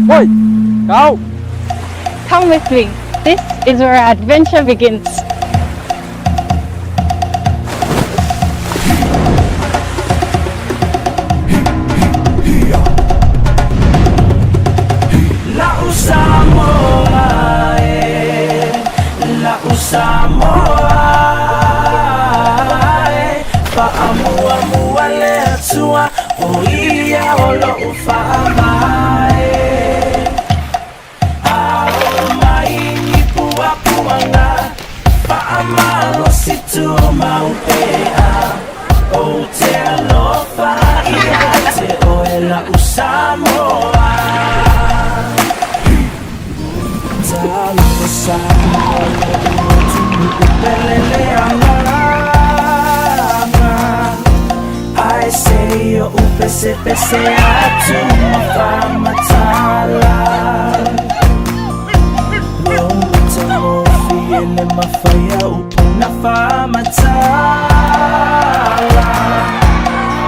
Oi, kau! Come with me. This is where our adventure begins. I say yo pese atu mafamatala Wauta fiele mafaya upuna famatala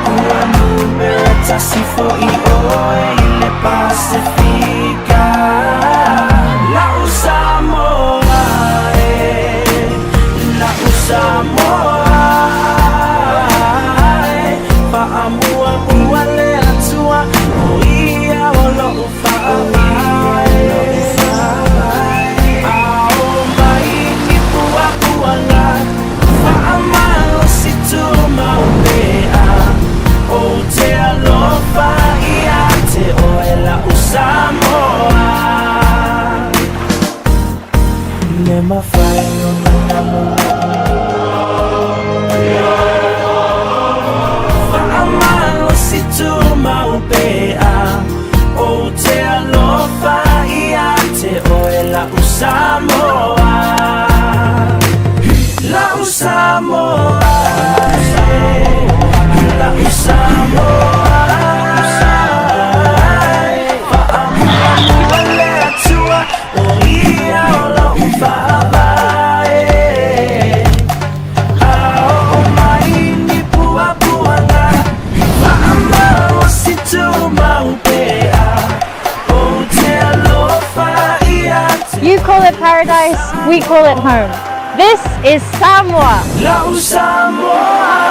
Uamubeta sifo ioe ile Pacifica La Usamoa La Usamoa You call it paradise, we call it home. This is Samoa. La Samoa.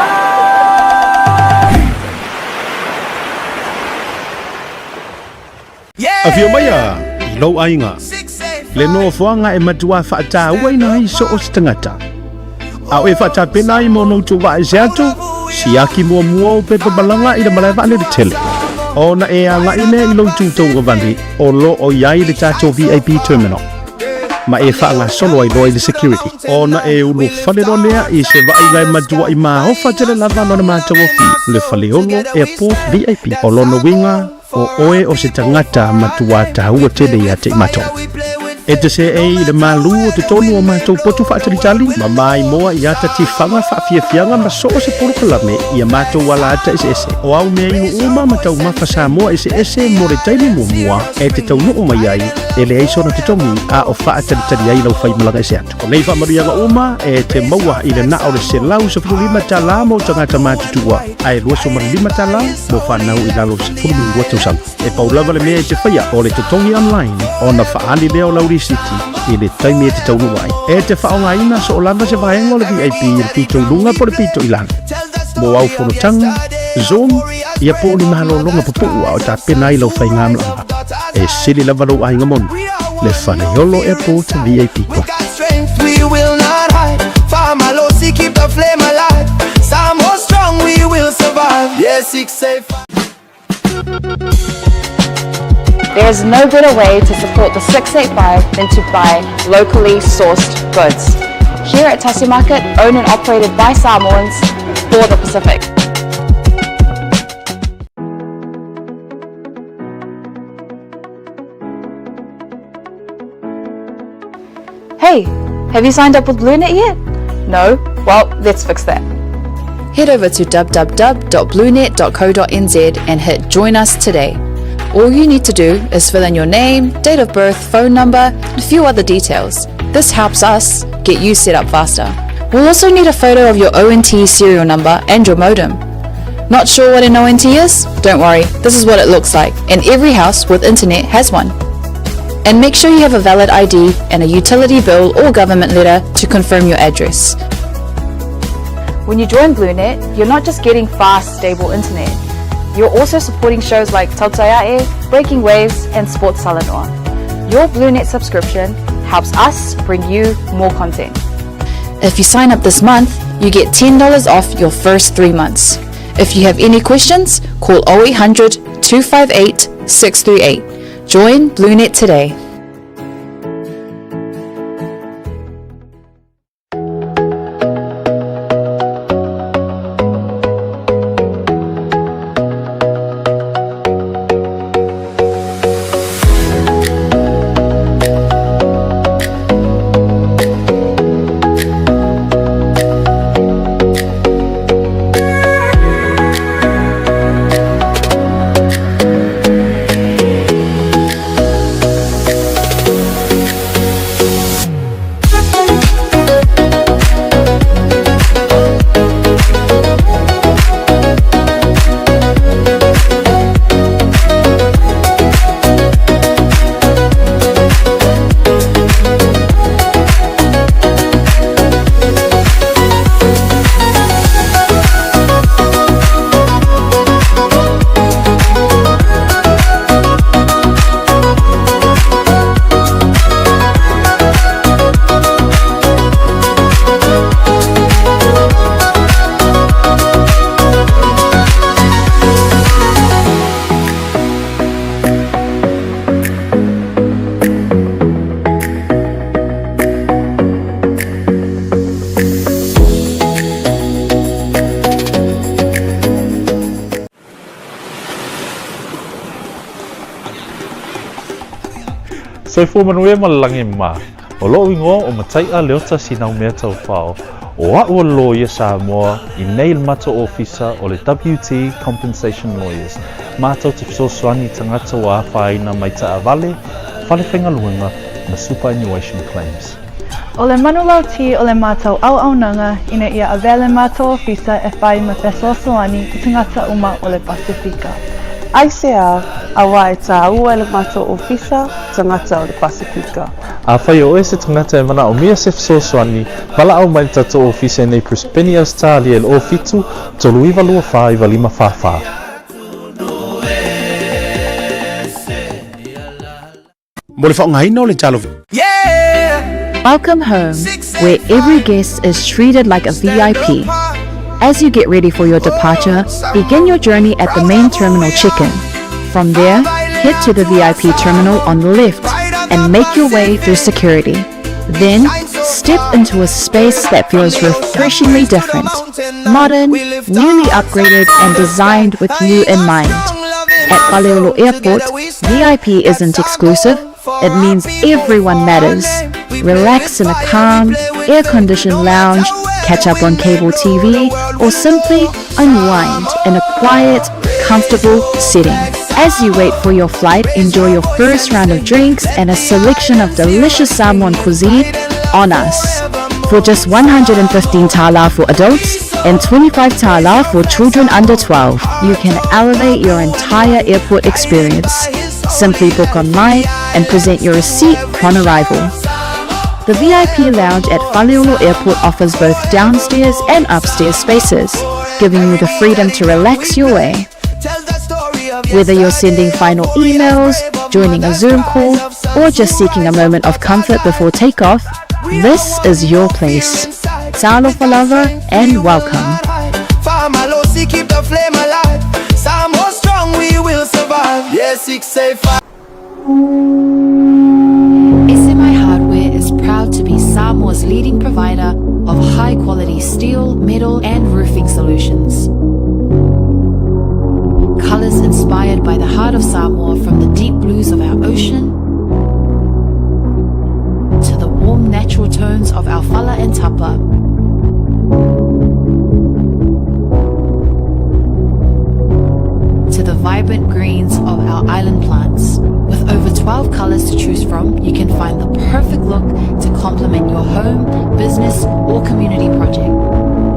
Afio maya, ilo ainga. Leno fuanga e matua fata waina iso o stangata. Au e fata pena I mono tu wa eseatu, siaki mua mua o pepe balanga I le malaiva le tele. Ona e anga ine ilo tutou wavandi, o lo o yai le tato VIP terminal. Ma e whaanga solo ai loa I the security. Ona e ulu whalero lea I se vai gai matua I maa hofa tele lava lona mātou o fi. Le whale ono airport VIP. O lono winga o oe o se tangata matua tahua tele ia te matou. E te se e le malu o te tonu o mātou potu whaatari ma mai moa I ata ti whanga whaafiafianga ma so o se porokalame I a mātou wala ata ese ese. O au mea inu uma matau mawha Samoa ese ese mo re taimi mua e te tau nuu mai ai e le eiso na te tongi a o whaatari ai lau whai malanga ese atu. O nei whamarianga uma e te maua I le na o le se lau sa furu lima ta la mo tangata mātutua. Ai lua so mara lima ta la mo whanau I lalo sa furu lima tausanga. E paulawa le mea te whaia o le te tongi online o na whaali leo lauri City I le taimi e te taunu wai. E te whaonga ina so o landa se vahengo le VIP I le pito I lunga po le pito I lana. Mo au whanotanga, Zoom, ia po ni mahalo longa popua o ta pena I lau whai ngamla. E sili lava lau ainga monu. Le Whanaiolo Airport VIP ko. We will not hide. Famalosi keep the flame alive. Samo strong we will survive. Yes, it's safe. There is no better way to support the 685 than to buy locally sourced goods. Here at Tassie Market, owned and operated by Samoans for the Pacific. Hey, have you signed up with BlueNet yet? No? Well, let's fix that. Head over to www.bluenet.co.nz and hit Join Us today. All you need to do is fill in your name, date of birth, phone number, and a few other details. This helps us get you set up faster. We'll also need a photo of your ONT serial number and your modem. Not sure what an ONT is? Don't worry, this is what it looks like, and every house with internet has one. And make sure you have a valid ID and a utility bill or government letter to confirm your address. When you join BlueNet, you're not just getting fast, stable internet. You're also supporting shows like Tautaiae, Breaking Waves, and Sports Salanoa. Your BlueNet subscription helps us bring you more content. If you sign up this month, you get $10 off your first 3 months. If you have any questions, call 0800 258 638. Join BlueNet today. Soi fu manuia malalangi ma. O lo ingo o matai a leota sinau mea tau whao. O a ua lawyer Samoa I nail mato officer o le WT Compensation Lawyers. Mātou te whasoswani tangata wa whaina mai ta avale, whalewhenga luenga na superannuation claims. O le manulau ti o le mātou au-aunanga ina ia avele mātou ofisa e whai ma whasoswani I tangata uma o le Pasifika. ICR awa e tā ua e le mātou ofisa tangata o le Pasifika. A whai o ese tangata e mana o mia se whasoswani, wala au mai tato ofisa nei Prispeni Australia le ofitu, tolu iwa lua wha iwa lima whawha. Mo le whaongaina o le talo. Welcome home, where every guest is treated like a VIP. As you get ready for your departure, begin your journey at the main terminal check-in. From there, head to the VIP terminal on the left and make your way through security. Then, step into a space that feels refreshingly different, modern, newly upgraded and designed with you in mind. At Paleolo Airport, VIP isn't exclusive, it means everyone matters. Relax in a calm, air-conditioned lounge, catch up on cable TV, or simply unwind in a quiet, comfortable setting. As you wait for your flight, enjoy your first round of drinks and a selection of delicious Samoan cuisine on us. For just 115 tala for adults and 25 tala for children under 12, you can elevate your entire airport experience. Simply book online and present your receipt upon arrival. The VIP lounge at Paleolo Airport offers both downstairs and upstairs spaces, giving you the freedom to relax your way. Whether you're sending final emails, joining a Zoom call, or just seeking a moment of comfort before takeoff, this is your place. Talo falava and welcome. Keep the flame alive. Samo strong, we will survive. Yes, 685. SMI Hardware is proud to be Samoa's leading provider of high-quality steel, metal, and roofing solutions. Colors inspired by the heart of Samoa, from the deep blues of our ocean to the warm natural tones of our fala and tapa. To the vibrant greens of our island plants. With over 12 colors to choose from, you can find the perfect look to complement your home, business, or community project.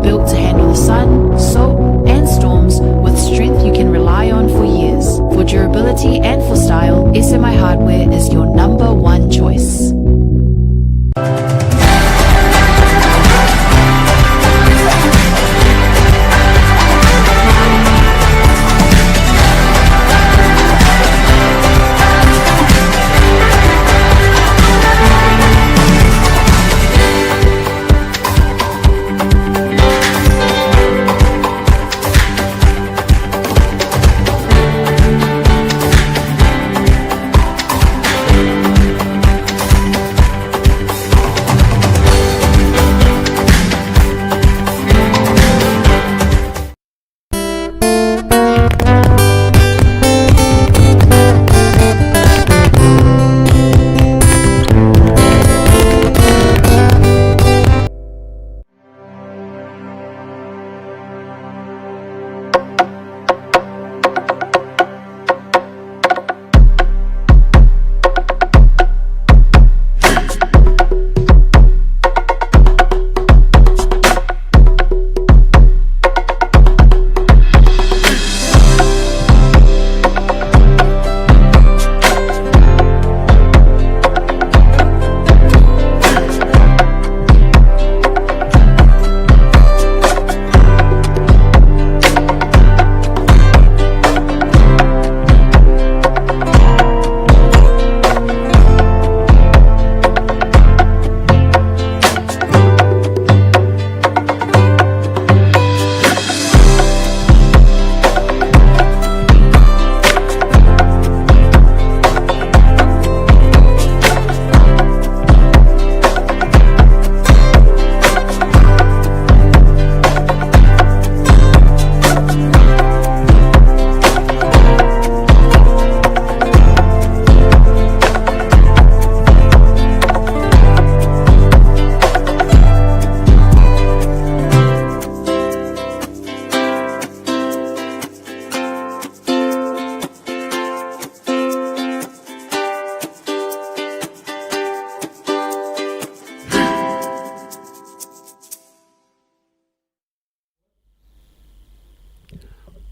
Built to handle the sun, soap, and storms strength you can rely on for years. For durability and for style, SMI Hardware is your number one choice.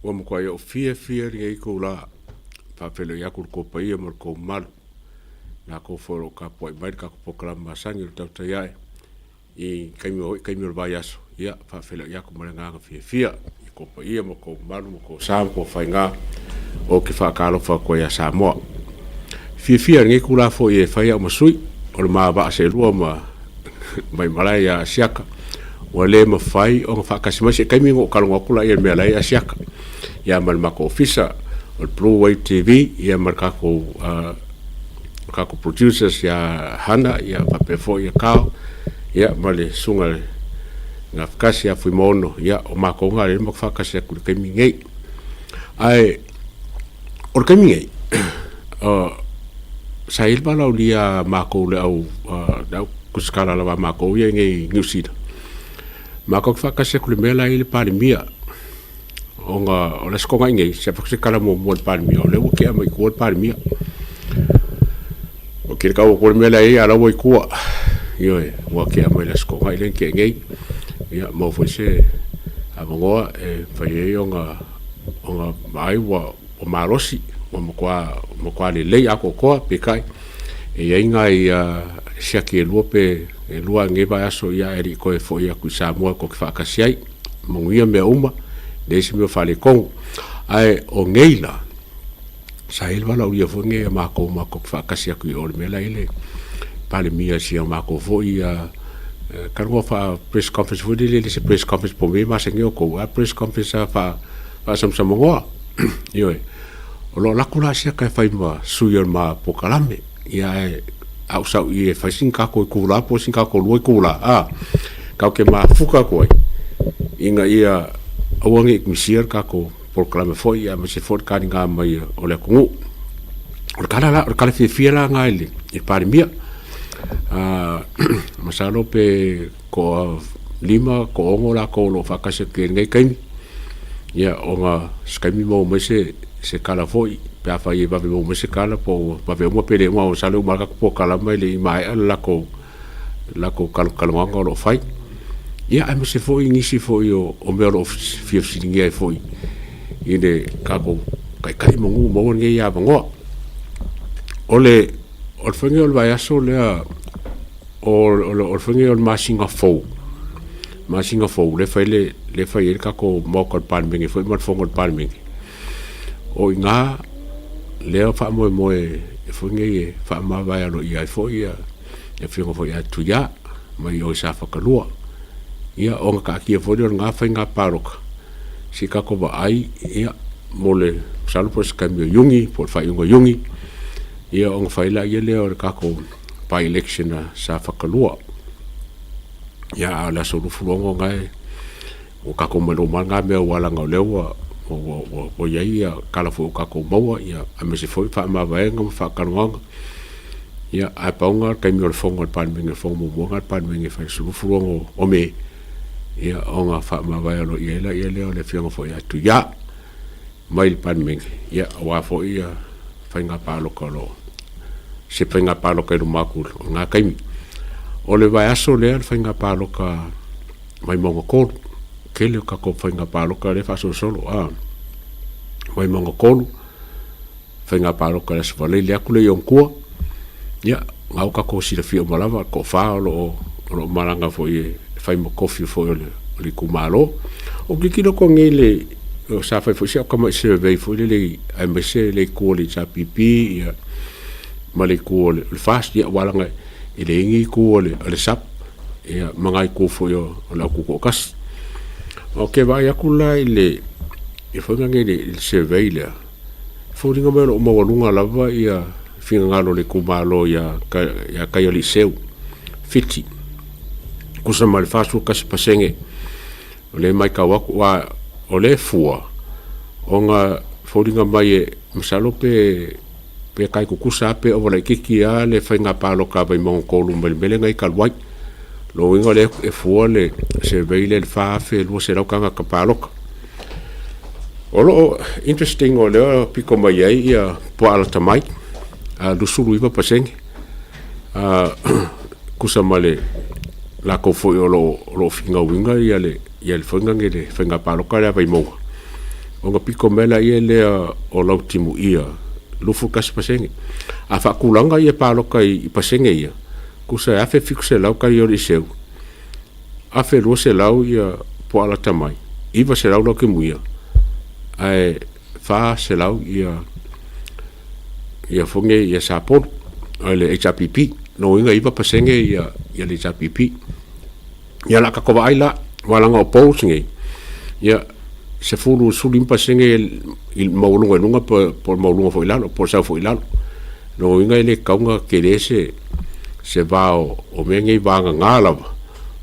Wa mo kwa yo fia ringa ko la pa pelo ya ko pa ia mo ko mal na ko foro ka po mai ka ko program masangi ta ta ya I kai mi ba ya so ya pa pelo ya ko mo nga fia ko pa ia mo ko mal mo ko sa ko fa nga o ki fa ka lo fa ko ya sa mo fia ringa ko la fo ye fa ya mo sui o ma ba se ru ma mai malai ya siaka wale ma fai o fa ka sima se kai mi ngo ka ngo kula ia me lai ya siaka ya mal mako ofisa o Blue Wave TV ya mal kako producers ya Hana ya papefo ya kao ya male sunga na fakasi ya fuimono ya o mako ngale mo fakasi ku kai mi ngai ai o kai mi ngai sail bala ulia mako le au da kuskala la mako ya ngai ngusida mako fakasi ku le mela ile pa mia onga o le skonga ngai se fakse kala mo pa mia o le o ke mai ko pa mia o ke ka o ko mela e ala wo ku yo o ke mai le skonga ile ke ngai ya mo fo se amongo e fa ye onga mai wa o marosi mo kwa le le ako ko pe kai e inga ia sia ke luope e lua nge ba aso ia eri ko e fo ia ku sa mo ko fa ka siai mo ia me uma desi me fale kon ai o ngeila sa il wala ia fo nge ma ko fa ka sia ku o me la ile pale mia sia ma ko fo ia kargo fa press conference fo dile se press conference po me ma se nge ko a press conference fa sam mo yo o lo la kula sia ka fa ma suyer ma po kalame ia au sau I fa sinka ko kula po sinka ko lo kula ka ke ma fuka ko inga ia awangi misier ka ko proclame foi ia ma se for ka nga mai o le kungu o kala fiela nga ile I pare mia masalo pe ko lima ko ongo la ko lo fa ka se ke ngai kai ia onga skami mo me se kala foi pe fa ia va mo se kala po va mo pele mo salo marka po kala mai le mai la ko kala ngo lo fai ia ai se foi nisi foi o me lo fia singa foi ine kako kai mongu mo nge ya bango ole o fengi o vai aso le o fengi o masinga fo le fai kako mo ko pan mingi foi mo fongo pan mingi o nga le fa mo e fengi fa ma vai alo ia fo ia e fengo fo ia tu ya mai o sa fa kalua ia o ka ki fo nga fa nga paroka si kako ba ai ia mole salu pos cambio yungi por fa yungi ia on fa ila ia le o kako pa election sa fa kalua ia ala so lu fulongo ngai o kako mo manga me wala nga lewa o ia kala fo kako mo ia a me se foi fa ma va nga fa kalonga ia a paunga kai mi fongo pan mingi fongo mo ngat pan mingi fa so lu fulongo o me ia onga fa ma va lo ia le o le fianga fo ia tu ya mai pan mingi ia wa fo ia fa nga pa lo kolo se fa nga pa lo ka ru makul nga kai o le vai aso le fa nga pa lo ka mai mongo ko ke le ka ko fa nga pa lo ka le fa so solo mai mongo ko fa nga pa lo ka le so le akule yon ko ia nga ka ko si le fi o malava ko fa lo malanga fo ia fai mo kofi fo le kumalo o kikino ko ngele o sa fai fo sia kama se vei fo le ai me se le ko le cha pipi ia male ko le fast ia walanga ile ngi ko le sap ia mangai ko fo yo la ko kas o ke va ya kula ile e fo ngele se vei le fo ringa me o mo lunga lava ia finga ngalo le kumalo ia ka yo li seu fiti kusa mal fasu kas pasenge ole mai ka wa ole fua onga fodinga mai masalo pe kai kusa pe o le kiki a le fainga palo ka vai mon ko lu mele ngai ka wai lo inga le e fua le se veile le fa fe lo se ka ka palo olo interesting ole piko mai ia po ala tamai a lu sulu iba pasenge kusa male la ko foi lo finga winga ia le finga ngele finga palo kala vai mo onga piko mela ia le o lo timu ia lu fukas pasenge a fa kulanga ia palo kai pasenge ia kusa a fe fikse lau kai ori seu a fe lo se lau ia po ala tamai iva se lau lo ke muia ai fa se lau ia fonge ia sapon ale HPP no inga iva pasenge ia le HPP ia la ka ko baila wala nga opposing ia se fulu sulim pasenge il maulunga nunga por maulunga foi lalo por sa foi lalo no inga ile kaunga kelese se va o mengi vanga ngala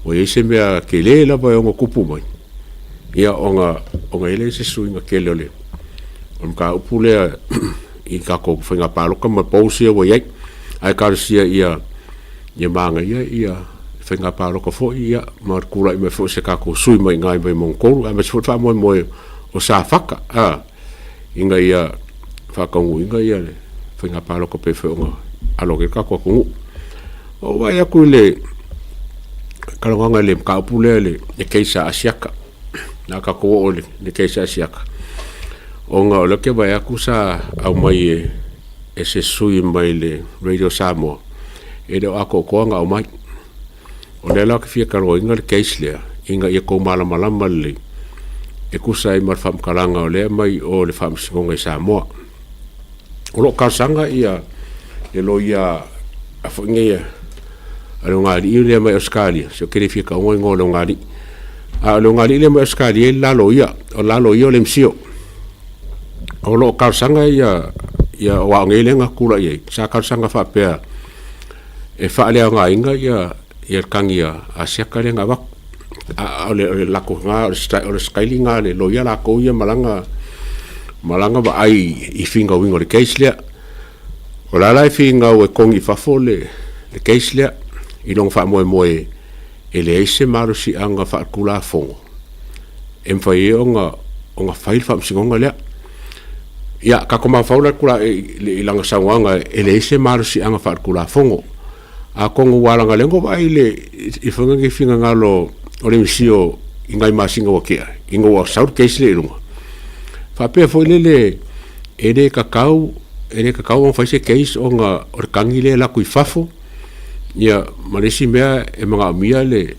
o ese me kele la ba ngo kupu mai ia onga ile se suinga kelele on ka upule i ka ko finga palo ka ma pausia wo ia ai ka sia ia manga ia finga palo ko fo ia mar kula me fo se ka ko sui mai ngai mai mongko a me fo fa mo o sa faka inga ia fa ka ngu inga ia le finga palo ko pe fo alo ke ka ko ngu o vai a kule ka nga le ka pule le e keisa asiaka na ka ko ole le keisa asiaka onga lo ke vai a kusa au mai e se sui mai le Radio Samoa e do ako ko nga o mai o le la ke fia ka ro inga le keisle inga ia ko mala le e kusa i mar fam kalanga o le mai o le fam singonga Samoa o lo ka sanga ia e lo ia a fongia alo ngali ile mai Australia so ke fia ka ngo lo ngali a lo ngali le mai Australia la lo ia le msio o lo ka sanga ia wa ngele nga kula ye sa ka sanga fa pe e fa le nga inga ia kangia asia ka le nga wa le la ko nga o skyling nga le lo ia la ko ia malanga ba ai I finga wingo le keisle o la finga o kongi fa fole le keisle I long fa mo e le ese maru si anga fa kula fongo em fa ye onga fail fa singonga le ia ka koma faula kula le langa sawanga ele ese maru si anga fa kula fongo a kongo wala nga lengo ba ile I fonga ke finga ngalo o le misio ingai masinga wa kia ingo wa south case le runga fa pe fo le ere kakau on fa se case on o kangi le la kui fafo ia malesi mea e mga mia le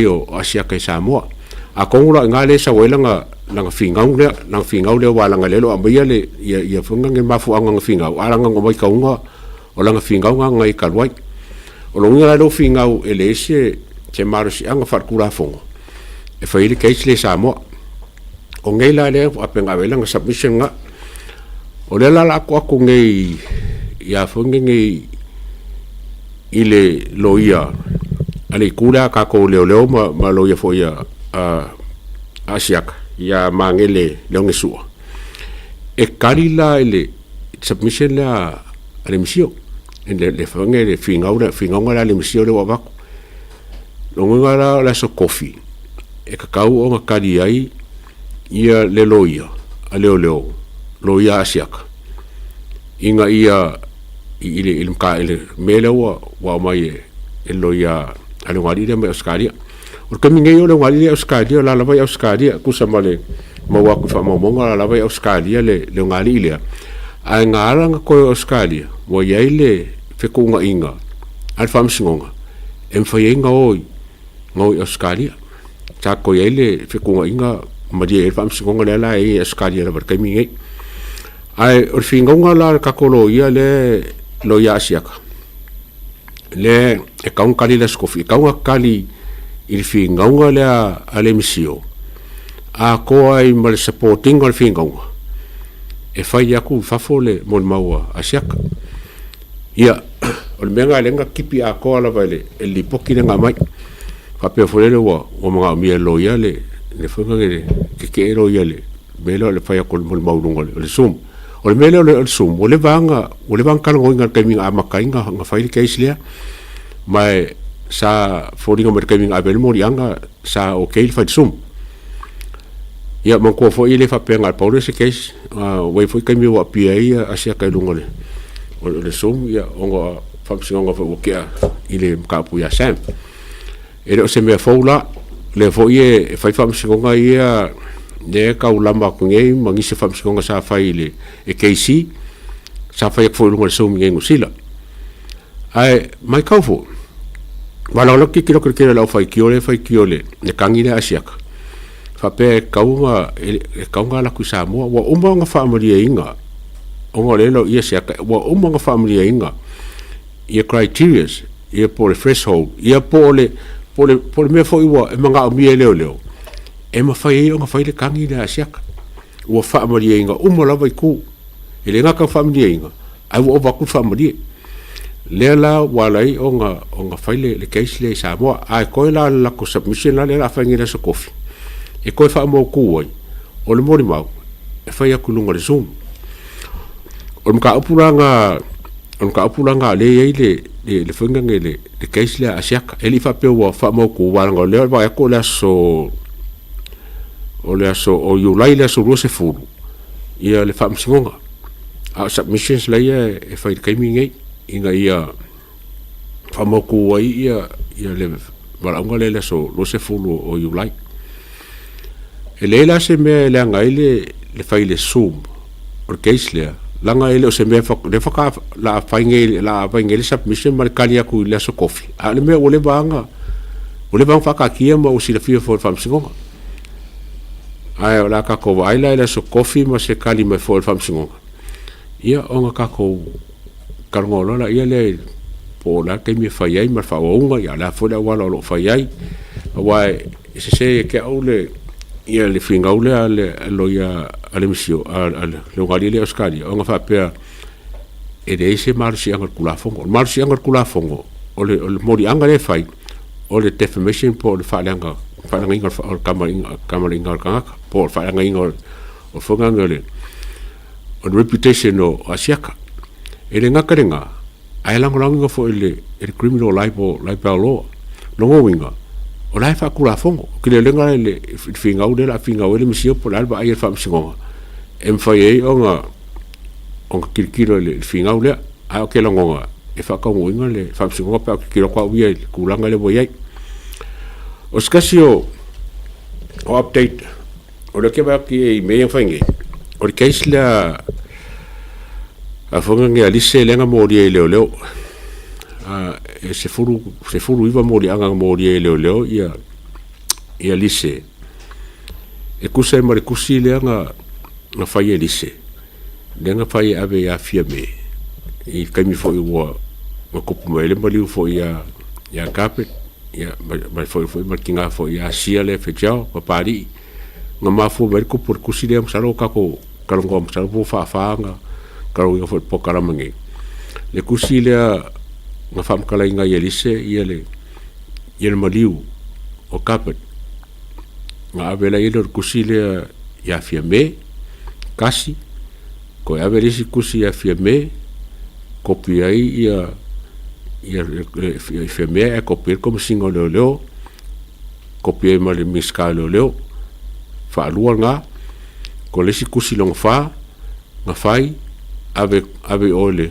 yo asia kai Samoa a kongula ngale sa wela nga fingau le wala nga lelo amia le ia funga nge mafu anga fingau aranga ngomai kaunga o langa fingau nga ngai kalwai o longa lo fingau elese te marusi anga farkula fongo e faile case le Samoa o ngai la le apenga wela nga submission nga o le la ko ngai ia funga ngai ile loia ale kula ka ko leo ma loia fo ia asiaka ia mangele leonge sua e kalila ele submission la ale misio le fange le fingaunga la le misio le wabako longa la so coffee e kakau o ngakari ai ia le loia ale leo loia asiaka inga ia ile mka ile mele wa mai e loia ale ngari le mai Australia o kami ngai o le ngari le Australia la vai Australia ku samale mo wa ku fa mo la vai Australia le ngari ile a ngara nga ko Australia mo ia ile fe ku nga inga al fam singonga em fa inga oi ngoi Australia ta ko ile fe ku nga inga ma dia fam singonga la e Australia la kami ngai ai o fingonga la ka ko ia le lo ya asiaka le e kaun kali la skofi kaun kali il fingonga le ale misio a ko ai mal supporting al fingonga e fai aku fafole mon maua asiaka ia o menga lenga kipi a ko ala vale e lipoki nga mai fa pe fole le wa o mga mi lo ya le funga ke lo ya le melo le fai aku mon maulunga le sum o le mele o sum o le vanga kalongo inga kaminga amakainga nga faili kaislia mai sa foringa mer kaminga abel morianga sa okay fa sum ia man ko fo ile fa penga paulo se kais wai foi kami wa pia asia kai lungole o le sum ia onga fa singa fo kia ile kapu ya sam ele o se me foula le fo ie fa singa ia ne ka ulama ko ngai mangi se fam singa sa faile e keisi sa fa fo lunga so mi ngu sila ai mai ka fo wala lo ki kilo kilo la fa kiole ne kangile asiaka fa pe kaunga la ku Samoa wa umba nga family inga onga le lo ia siaka wa umba nga family inga ia criteria ia por threshold ia por me fo iwa e manga mi leo e ma fai o nga fai le kangi le asiaka ua whaamaria inga umala vai ku e le ngaka whaamaria inga ai ua waku whaamaria lea la walai o nga fai le keisi le Samoa ai koe la lako submission la le la whaingi le sa kofi e koe whaamau ku ai o le mori mau e fai aku lunga le zoom o le mka apuranga le iei le whainga le keisi le asiaka e li whapea ua whaamau ku walanga lea wa eko le aso o le aso o iulai le aso rua se furu ia le whaamsingonga a submissions la ia e whai kaimi ngai inga ia whamoku ai ia le walaunga le aso rua se furu o iulai e le la se mea le angai le whai le zoom o le case lea langa ele o se mea le whaka la whai ngai le submission ma le kani aku le aso kofi a le mea o le vanga whakakia ma o sila fia fo le whaamsingonga ai ola ka ko ai la so coffee ma se kali me for fam singonga ia onga ka ko karngolo la ia le po la ke mi fai ai ma fa onga ia la fo la wala lo fai ai wa se ke ole ia le finga ole ale lo ia ale misio ale lo gali le oskali onga fa pe e de se marsi angal kula fongo ole mori anga le fai ole defamation po le fa langa whaanga inga o kamara inga o kangaka po whaanga inga o whanganga le o reputation o asiaka e le ngaka renga ai langolango inga fo ele criminal libel law longo inga o lai whakura fongo ki le lenga le whingau le misio po le alba ai e whamsingonga e mwhai ei onga kirikiro le whingau le ai o ke langonga e whakaungo inga le whamsingonga pe o kirikiro kwa uia kulanga le boiai o skasi o update o le ke ba ki e mea whainge o le case le a fonga nge alise lenga mo ri leo e se furu iva mo ri anga mo ri leo ia lise e kusa ma le kusi lenga na fai lise lenga fai ave ya fia me I kaimi fo I wa kopu mai le mali fo ia carpet ia mai fo mai kinga fo ia sia le fe jao papari nga mafu mai ko por kusi le msalo kako kalongo msalo fo fa nga karo ia fo pokara mangi le kusi le nga fam kala inga yelise ia le maliu o carpet nga avela ile kusi le ia fia me kasi ko avela si kusi ia fia me kopi ai ia fia kopi como singo leo kopi ai mali miska leo fa lua nga ko le si kusi long fa nga fai ave ole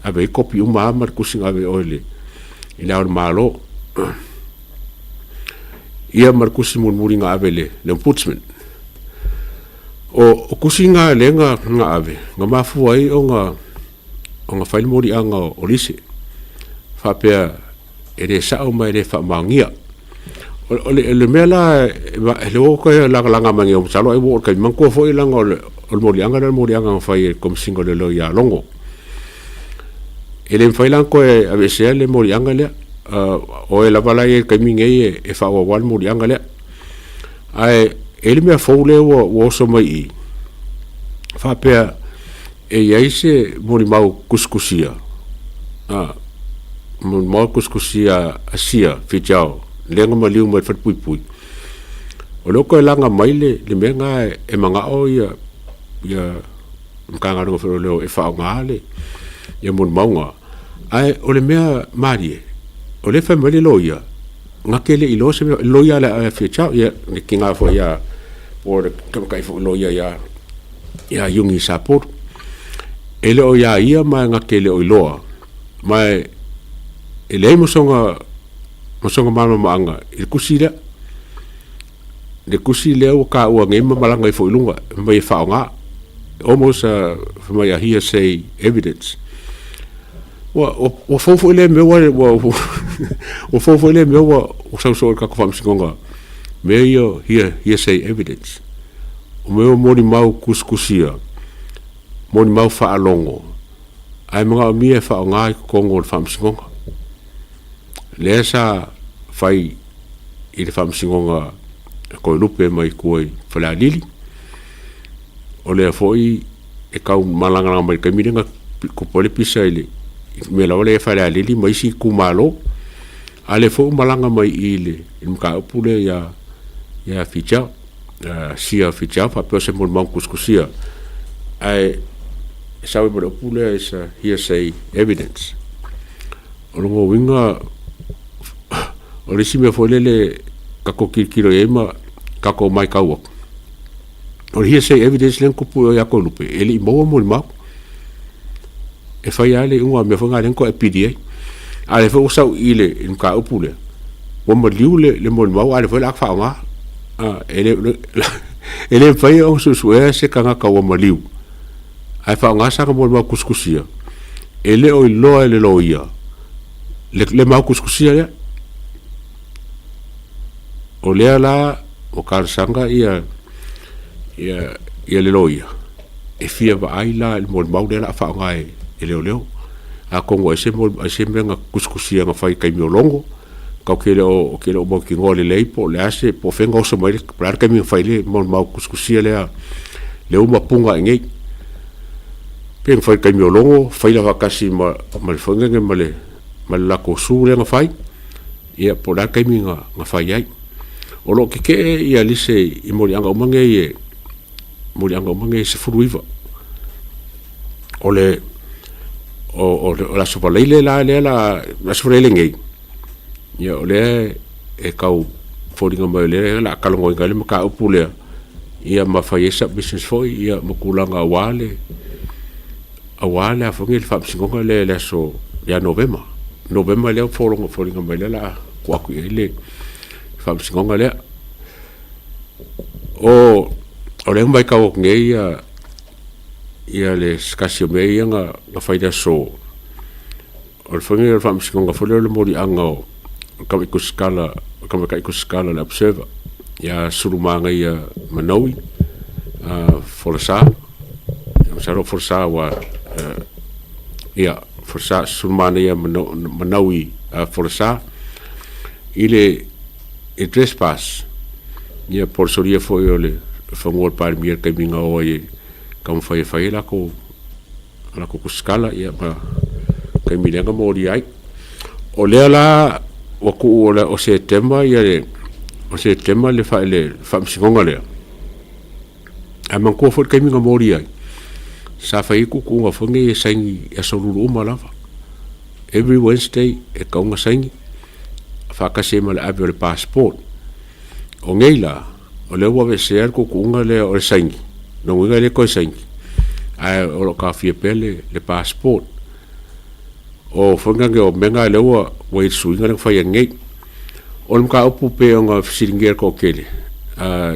ave kopi uma mar kusi ave ole ila malo ia mar kusi muri nga ave le ombudsman o kusi nga le nga ave nga mafu ai o nga fai mori anga o lise fa pea ele sa o mai le fa mangia o le mela le o ko la mangia o salo ai wo ka man ko foi langa o mori anga fai kom singo le lo ya longo ele fai lang ko ave se le mori anga le o la bala e ka minge e fa o wal mori anga le ai ele me fo le wo so mai fa pea e yaise mori mau kuskusia mau kuskusia asia fijao lenga maliu mai fat pui o loko langa mai le menga e manga o ia mkanga no fero leo e fa ngale ia mon maunga ai o le mea marie o le family loya ngakele ilo se loya la fijao ia kinga fo ia por kai fo loya ia yungi support ele o ia mai ngakele o iloa mai ele mosonga mama maanga il kusila le kusile o ka o ngema malanga I fo ilunga mai fa nga almost from my hearsay evidence o fofo ele me o fofo ele me o so ka ko fam singonga me yo hearsay evidence o me mori mau kuskusia moni mau fa alongo ai mga mia fa nga ko ngol fam singonga lesa fai I le fam singonga ko lupe mai koi fala lili o le foi e kau malanga mai kamiringa ko pole pisa ile me la ole fala lili mai si kumalo ale fo malanga mai ile imka pule ya ficha sia ficha fa pose mon man kuskusia ai sabe por pula esa hearsay evidence o ngo winga o le sime folele kako kilo ema kako mai kawa o hearsay evidence len ko pu ya ko lupe ele mo ma e fai ale unga me fonga len ko PDA ale fo usau ile in ka upule o mo liule le mo ale fo la fa nga ele fai o su se kanga ka o mo liu ai fa nga sa mo kuskusia ele o lo ele loia le ma kuskusia le o le ala o kar sanga ia le loia e fia va ai la el mo le la fa nga ele o leo a kongo ese menga kuskusia nga fai kai miolongo ka ke le mo ki ngole le po le ase po fenga o so mai pra ka mi fai le mo kuskusia le uma punga ngai peng fai kai miolongo fai la vakasi ma fonga nge male la ko sure nga fai ia po la kai mi nga fai ai o lo ke ia lise I mori anga umange se furuiva ole o la sopaleile la sopaleile ngai ia ole e kau foringa mai le la kalongo ngai le ka upule ia ma fai esa business foi ia makulanga wale a fongi fam singonga le so ya november le foringa mai le la kwa ku ile fam singonga le o le mai ka o ngai ia le skasio mei nga faida so o le whangi o whamsingo nga whole o le mori anga o kama iku skala le observer ia surumanga ia Manaui Forasa Saro Forasa wa ia Forasa surumanga ia Manaui Forasa ile e trespass ia porsoria foi o le whanguar parimia kai minga o e kam fai la ko skala ia ma kai milenga mori ai o le la o September ia le o September le fa le famsingonga le a man ko fo kai minga mori ai sa fai ku nga fonge sangi e solulu malava every Wednesday e ka nga sangi fa ka se mal ave le passport o ngeila o le wa veser ku nga le o sangi no nga le ko sangi ai o ka fie pele le passport o fonga ge o menga le wa suinga le fa ngai o ka upu pe nga singer ko kele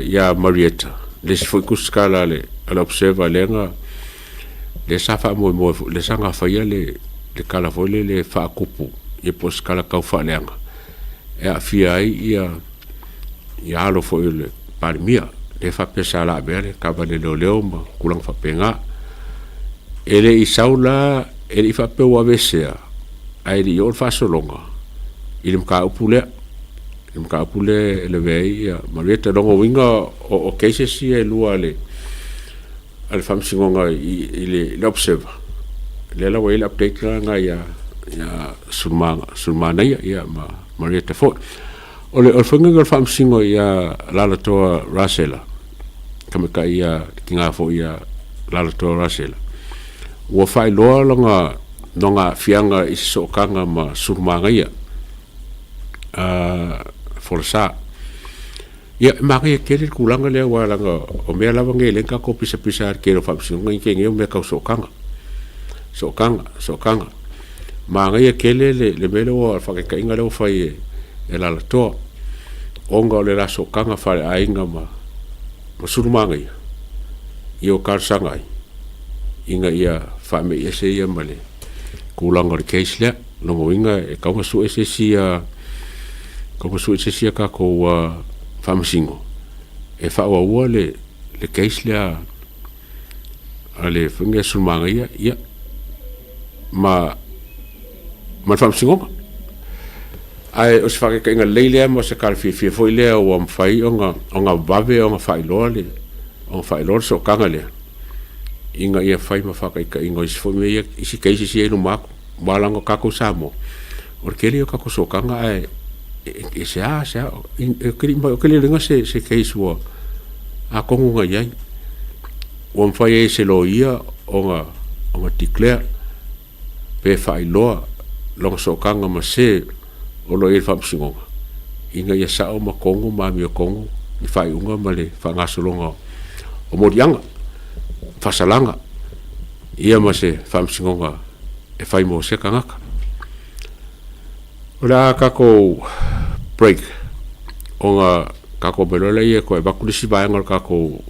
ya Marietta le foi ku skala le al observa le nga le safa mo le sanga fa le kala vole le fa kupu e po skala ka fa le nga e a fia ia lo foi le parmia le fa pesa la bere ka va le leo ma kulang fa penga ele isaula ele fa pe wa vesea ai li ol fa solonga ilim ka upule le vei Marietta longo winga o keise si e lua le al fam singonga ile l'observa le la way update nga ya sulmana ya Marietta fo ole o fanga ngol fam singo ya la to Rasela kama ka ya kinga fo ya la to Rasela wo fai lo longa nonga fianga iso kanga ma sulmanga ya forsa ya maka kele kulanga le wala nga o me la wange le ka ko pisa ke fam singo ngi ngi me ka so kanga manga ya kele le melo o fa ka inga le fai e la to onga le la so kanga fa ainga ma sulmanga ya io karsanga inga ia fa me ese ia male kulanga le keisle no mo inga e ka su ese sia ka ko famsingo e fa wa le keisle ale funga sulmanga ia ma famsingo ai o se fa ka inga leile mo se kal fi foi le o am fai onga bave onga fai lole on fai lor so kanga le inga ia fai ma fa ka inga is foi me isi keisi si no mako balango ka ko samo orkeli ka ko so kanga ai e se keli lenga se keisi wo a kongu nga yai o fai se lo ia onga declare pe fai loa long so kanga ma se o lo il fam singonga inga ia sa o ma kongo ma mi kongo i fai unga ma le fa ngasolonga o morianga fasalanga ia ma se fam singonga e fai mo se kangaka ora ka ko break onga ka ko belole ia ko e bakulisi baanga ka ko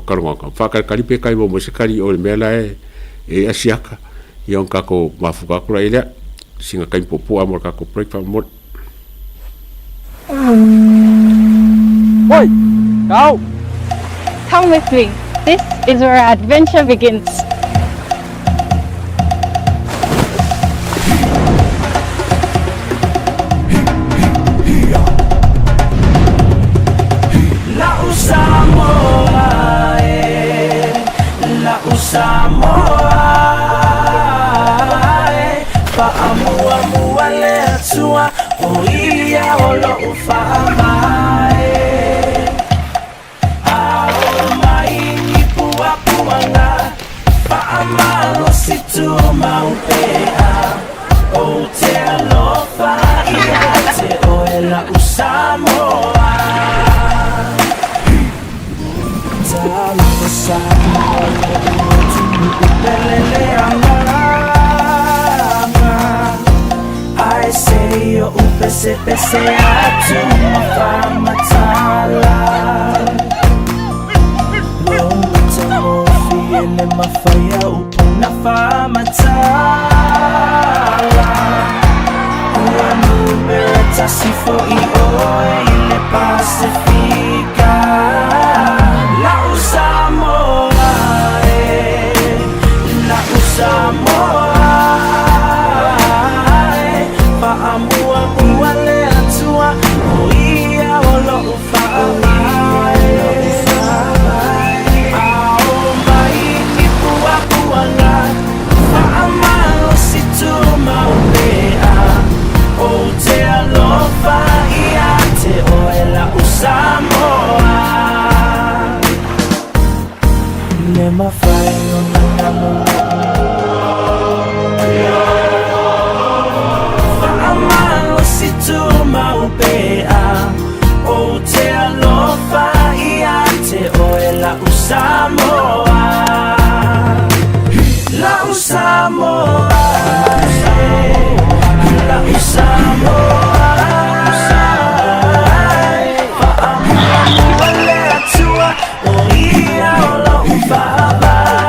karonga fa ka kalipe kai mo se kali o mela e asiaka ia ka ko mafuka kula ile singa kai popo amor ka ko break fa mo Oi, kau. Come with me. This is where our adventure begins. Pese atu mafamatala Lomata mafaya upuna famatala Uanu bereta sifo ioe ile Pacifica La Usamoa La Usamoa Paamua uwale atua Oia olo ufaamai Aomai ipua puanga Faamalo situma upea O te alofa iate oela Usamoa Le mafai o nanamu Faamalo situma upea O te alofa iate oela Usamoa La Usamoa La Usamoa Faamalo atua o ia ola ufabae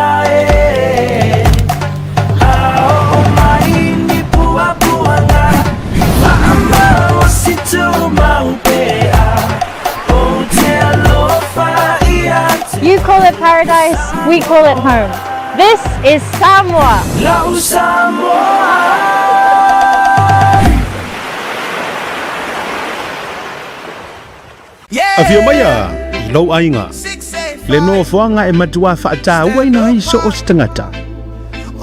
Ao mai ni pua puanga Faamalo situma upea O te alofa iate You call it paradise, we call it home. This is Samoa. La Usamoa Afio mai a I lau ainga. Le no whanga e matua whaata waina i so o stangata.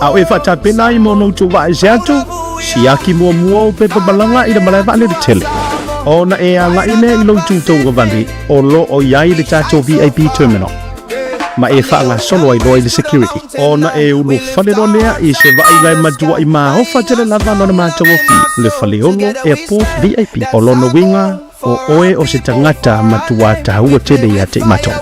Au e whaata pena I mono tu wa e seatu, siaki mua mua o pepa balanga I le malaiwa le tele. Ona e anga ine I lau tūtau wavani o lo o iai le tato VIP terminal. Ma e whaanga solo ai loa I le security. Ona e ulu whalero lea I se wa I lai matua I maa hofa tele lava no na mātou o fi. Le whaleolo airport VIP. O lono winga o oe o se tangata matua tahua tele ia te matou.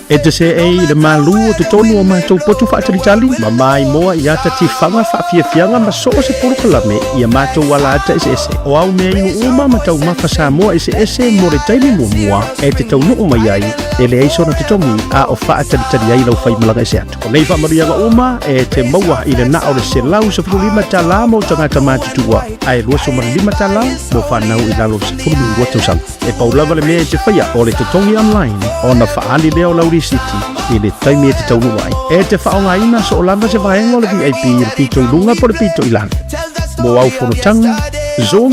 E te se e I le malu o te tonu o matou potu whaatalitali. Ma mai moa I ata ti whanga whaafiafianga ma so o se porukalame I a matou wala ata ese ese. O au mea inu uma matau mawha Samoa ese ese mo re taimi mua e te tau nuu mai ai. E le aiso na te tomi a o whaatalitali ai lau whai malanga ese atu. O nei whamarianga uma e te maua I le na o le se lau sa furu lima ta la mo tangata mātutua. Ai lua so mara lima ta la mo whanau I lalo sa furu lima watu sang. E paulawa le mea e te whaia o le te tongi online o na whaali leo lau City I le taimi e te taunu ai. E te whaonga ina so o lava se whaenga o le VIP I le pito I lunga po le pito I lana. Mo au whanotanga, Zoom,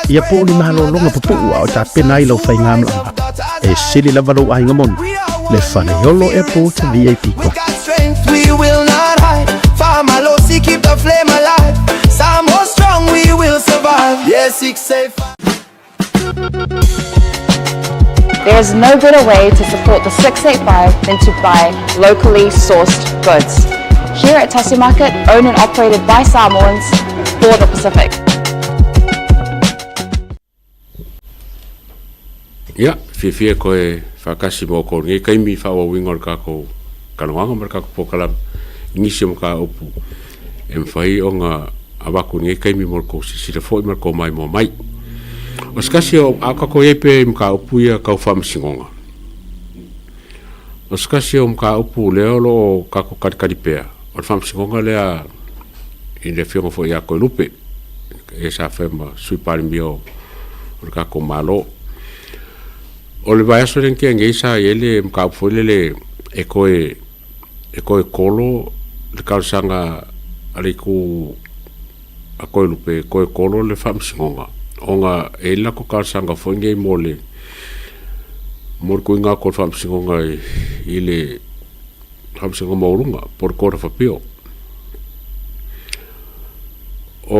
ia po ni mahalo longa papua o ta pena I lau whainga amlanga. E sili lava lau ainga monu. Le Whanaiolo Airport VIP ko. We will not hide. Famalosi keep the flame alive. Samo strong we will survive. Yes, it's safe. There is no better way to support the 685 than to buy locally sourced goods. Here at Tassy Market, owned and operated by Samoans for the Pacific. Ia, fia koe whakasi mō kō ngai kaimi whaua wingo le kako kanoanga mara kako pokalam ingisi mo ka upu e mwhai o ngā awaku ngai kaimi mō ko sisira fōi mara ko mai mō mai o skasi o akako epe mga upu ia kau whamasingonga o skasi o mga upu leo lo o kako karipea o whamasingonga lea I le whionga fōi a koe lupe e sa whema sui pari mi o kako malo o le vai aso renke ngei sa ele mga upu le e koe kolo le kausanga ale ku a koe lupe koe kolo le whamasingonga o ngā e lako kausanga whongei mole mor ko ngā koe whamasingonga I le whamasingonga maurunga por kora whapio o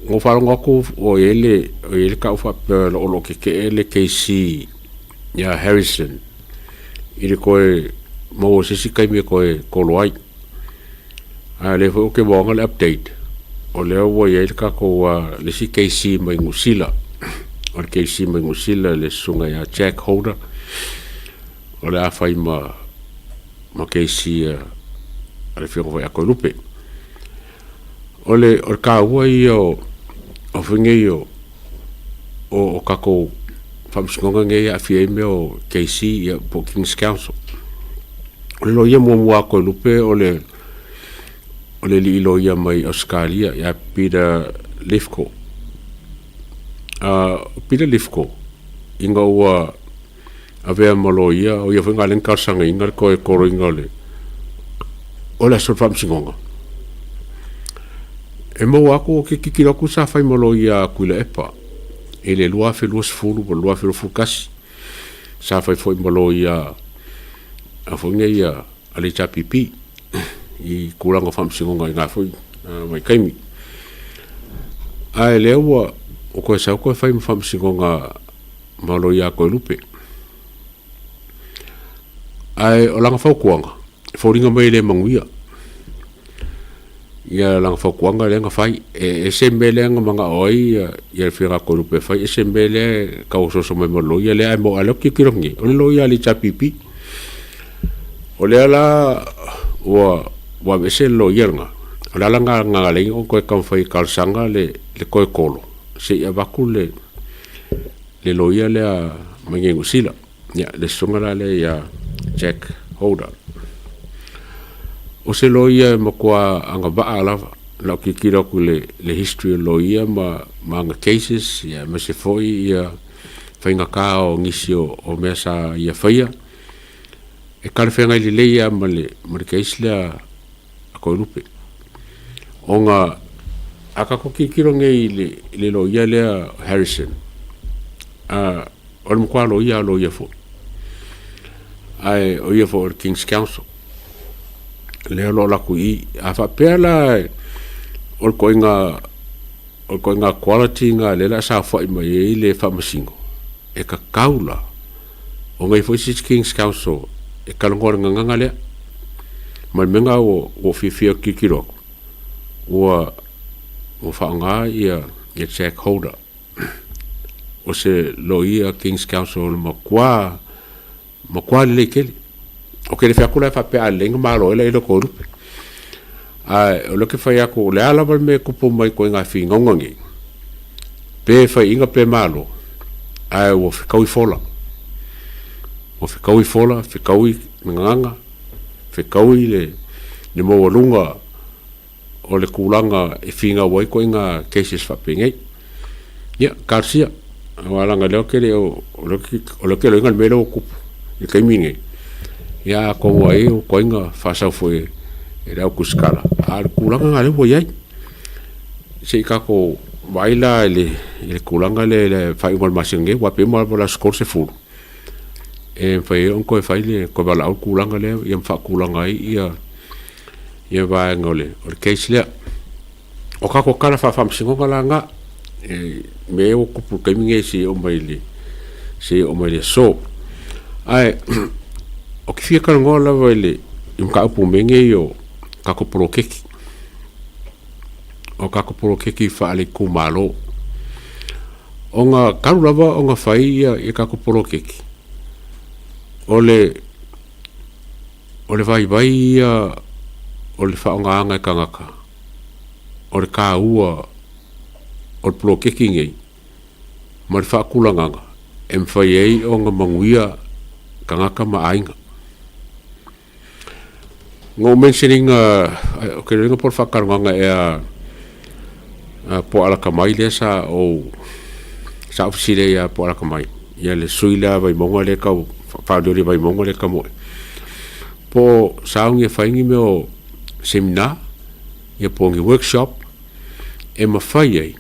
ngō wharonga ko o ele ka whapio o lo ke ele KC ya Harrison I le koe mau sisi kaimi koe kolo ai a le fo ke bonga le update o le o ye ka ko le si KC mai ngusila o le KC mai ngusila le sunga ya Jack Holder o le afai ma KC le fio ya ko lupe o le ka ua I o finge o ka ko famskonga nge ya fie me o KC ya Bookings Council o le lo ye mo ko lupe o le o le li ilo ia mai Australia ia Peter Lifko. Peter Lifko inga ua avea malo ia o ia whinga len karsanga inga koe koro inga le o le asol whamsingonga. E mau ako ke kikiraku sa whai malo ia kuila epa e le lua whelua sifuru pa lua whelua fulkasi sa whai fwoi malo ia a whinga ia ale cha pipi I kuranga whamsingonga i ngā whui mai kaimi. Ai lea ua o koe sau koe whai whamsingonga malo ia koe lupe. Ai o langa whaukuanga whauringa mai le manguia. Ia langa whaukuanga le nga whai e sembe le nga mga oi ia whira koe lupe whai e sembe le kausoso mai malo ia le ai mo alok kikirongi o le lo ia li cha pipi o le ala wa vese lo yeranga la langa ngale o ko ka fai kalsanga le ko kolo se ia baku le lo ia le mangi usila ya le songa le ya Jack Holder o se lo ia mo kwa anga ba ala la ki kira ku le history lo ia ma cases ya me se foi ia fainga ka o ngisio o mesa ia faia e kalfenga le ia ma le case le ko lupe onga aka ko kikiro ngai le lo ia le Harrison o mo kwa lo ia fo ai o ia fo King's Council le lo la ku I a fa pela o ko inga quality nga le la sa fa mai le fa masingo e ka kaula o ngai fo King's Council e kalongor nganga le mai menga o fifia kikiro o whaanga ia Jack Holder o se lo ia King's Council ma kwa le keli o ke le fiakula fa pe alenga malo ele ko rupe o lo ke fa ya ko le ala me kupu mai ko nga fi ngongongi pe fa inga pe malo o fikaui fola fikaui nganga fikaui le mo lunga o le kulanga e finga wai ko inga cases fa pingai ya Garcia wala nga lo ke o lo ke lo inga melo ku e kaiminge ya ko wai ko inga fa sa foi era ku skala al kulanga ngale wo yai se ka ko baila le kulanga le fa ingol masinge wa pe mo la skor se fu e fai on ko fai le ko bala o kulanga le ia fa kulanga ia va ngole o case le o ka ko kala fa fam singo kalanga me o ku kaminge si o mai le so ai o ki fia ka ngola vele im ka pu menge yo ka ko pro keki fa ale ku malo onga karulava onga fai ia ka ko pro keki ole vai ole fa onga anga kangaka ole ka ua ole pro keki ngai mar fa kulanga em fai ei onga manguia kangaka ma ainga ngo mentioning okay ringa por fa karanga po ala kamai le sa ofisile ya po ala kamai ya le suila vai monga le ka fa dori vai monga le ka mo po saungi faingi me o seminar ya po ngi workshop e ma fai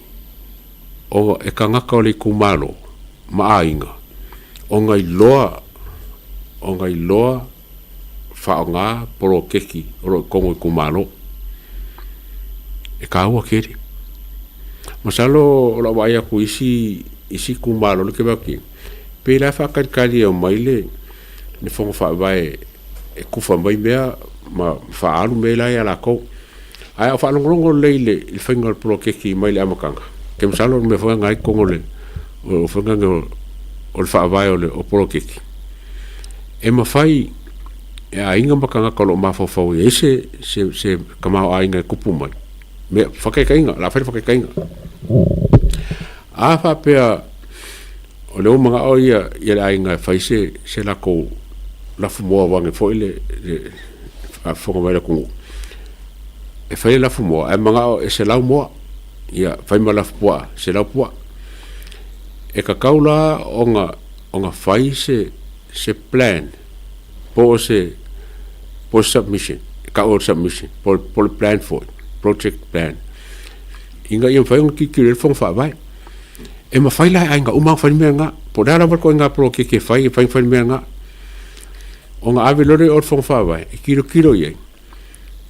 o e kangaka le kumalo ma ainga o ngai loa whaonga poro keki oro kongo kumalo e ka ua kere masalo la waya ku isi kumalo le ke baki pe la whakankari o maile ne fongo whawae e kufa mai mea ma whaaru me la ia la kou ai o whaalongorongo leile i whainga poro keki maile amakanga ke masalo me whainga ai kongo le o whainga o le whawae o poro keki e mawhai a inga makanga kalo mafofau se kamau a inga kupu mai me whakekainga la whai whakekainga a whapea o leo mga o ia la inga whai se lako lafu moa wange fo le whonga mai la kungu e fai la fumo e manga e se lau mo ia fai mala fua se lau pua e ka kaula onga fai se plan po submission ka o submission po plan for project plan inga ia fai un ki fong fa vai e ma fai la ainga uma fai me nga po dala ko nga pro ke fai me nga onga ave lore o fong fa vai kilo ye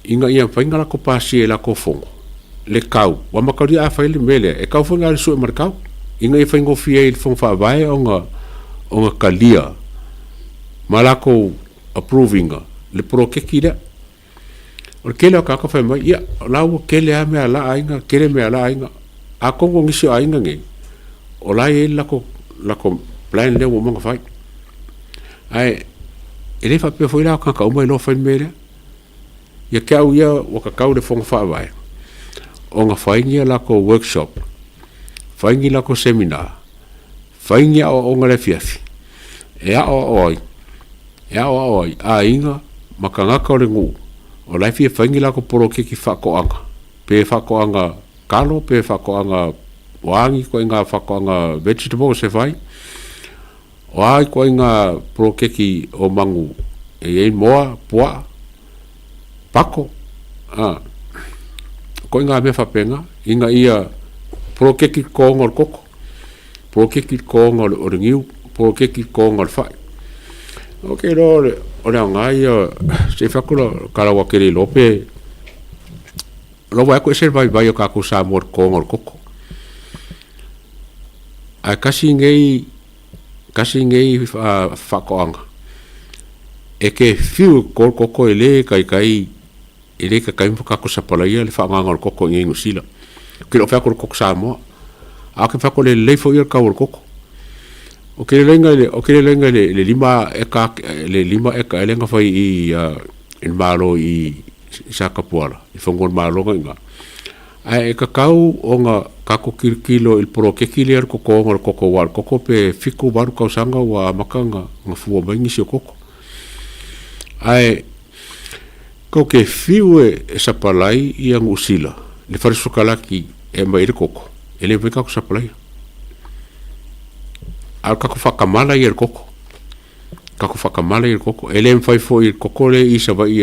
inga ia fai nga la ko pasi e la ko fongo le kau wa makari a fai le mele e kau fonga su markau inga ia fai ngo fia il fong fa vai onga kalia malako approving le pro ke kida o kele ka ka fai mai ia lawo kele a me ala ainga kele me ala ainga a kongo ngisi ainga nge o lai lako plan le mo manga fai ai ele fa pe foi la ka ka mo lo fai mele ia kau ia o ka kau de fong fa vai o nga fai ngia lako workshop fai ngia lako seminar fai ngia o nga le fiafi e a oi a inga makanga ka le ngu o lai fia fai ngia lako poro ke ki fa ko anga pe fa ko anga kalo pe fa ko anga wangi ko inga fa ko anga vegetable se fai o ai ko inga poro ke ki o mangu e moa poa pako ko inga me fa penga inga ia pro ke ki ko ngor koko pro ke ki ko ngor o ringiu pro ke ki ko ngor fa okay o le ngai se fa ko kala wa ke lope lo va ko ser vai ka ku sa mor ko ngor koko a kasi ngei fa ko anga e ke fiu ko koko ele kai ele ka kai ka ko sa pala ia le fa ngor koko ngi ngusila ke lo fa ko koko sa mo a ke fa ko le fo ia ka or koko o ke lenga le lima e ka lenga fa i in malo i sa ka pola i fongol malo nga ai ka kau onga ka ko kilo il pro ke kiler ko ngor koko war koko pe fiku baru ka sanga wa makanga nga fu ba ngi si koko ai ko ke fiue sa palai i ang usila le fare sukalaki e mai koko ele ve ka ko sa palai al ka ko fakamala i koko ka ko fakamala i koko ele fai fo i koko le i sa va i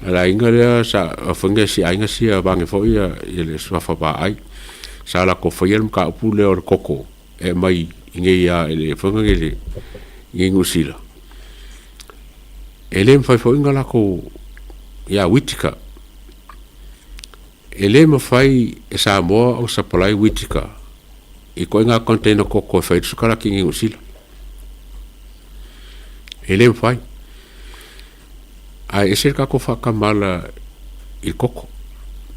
la inga sa funga si ainga si bange fo i ele sa fa ba ai sa la ko fo yelm ka pu le or koko e mai nge ya ele funga ele ngi usila ele fai fo inga la ko ya witika ele ma fai sa mo o sa palai witika i ko inga container koko fai sukala ki ngi usila ele fai ai ese ka ko fa kamala il koko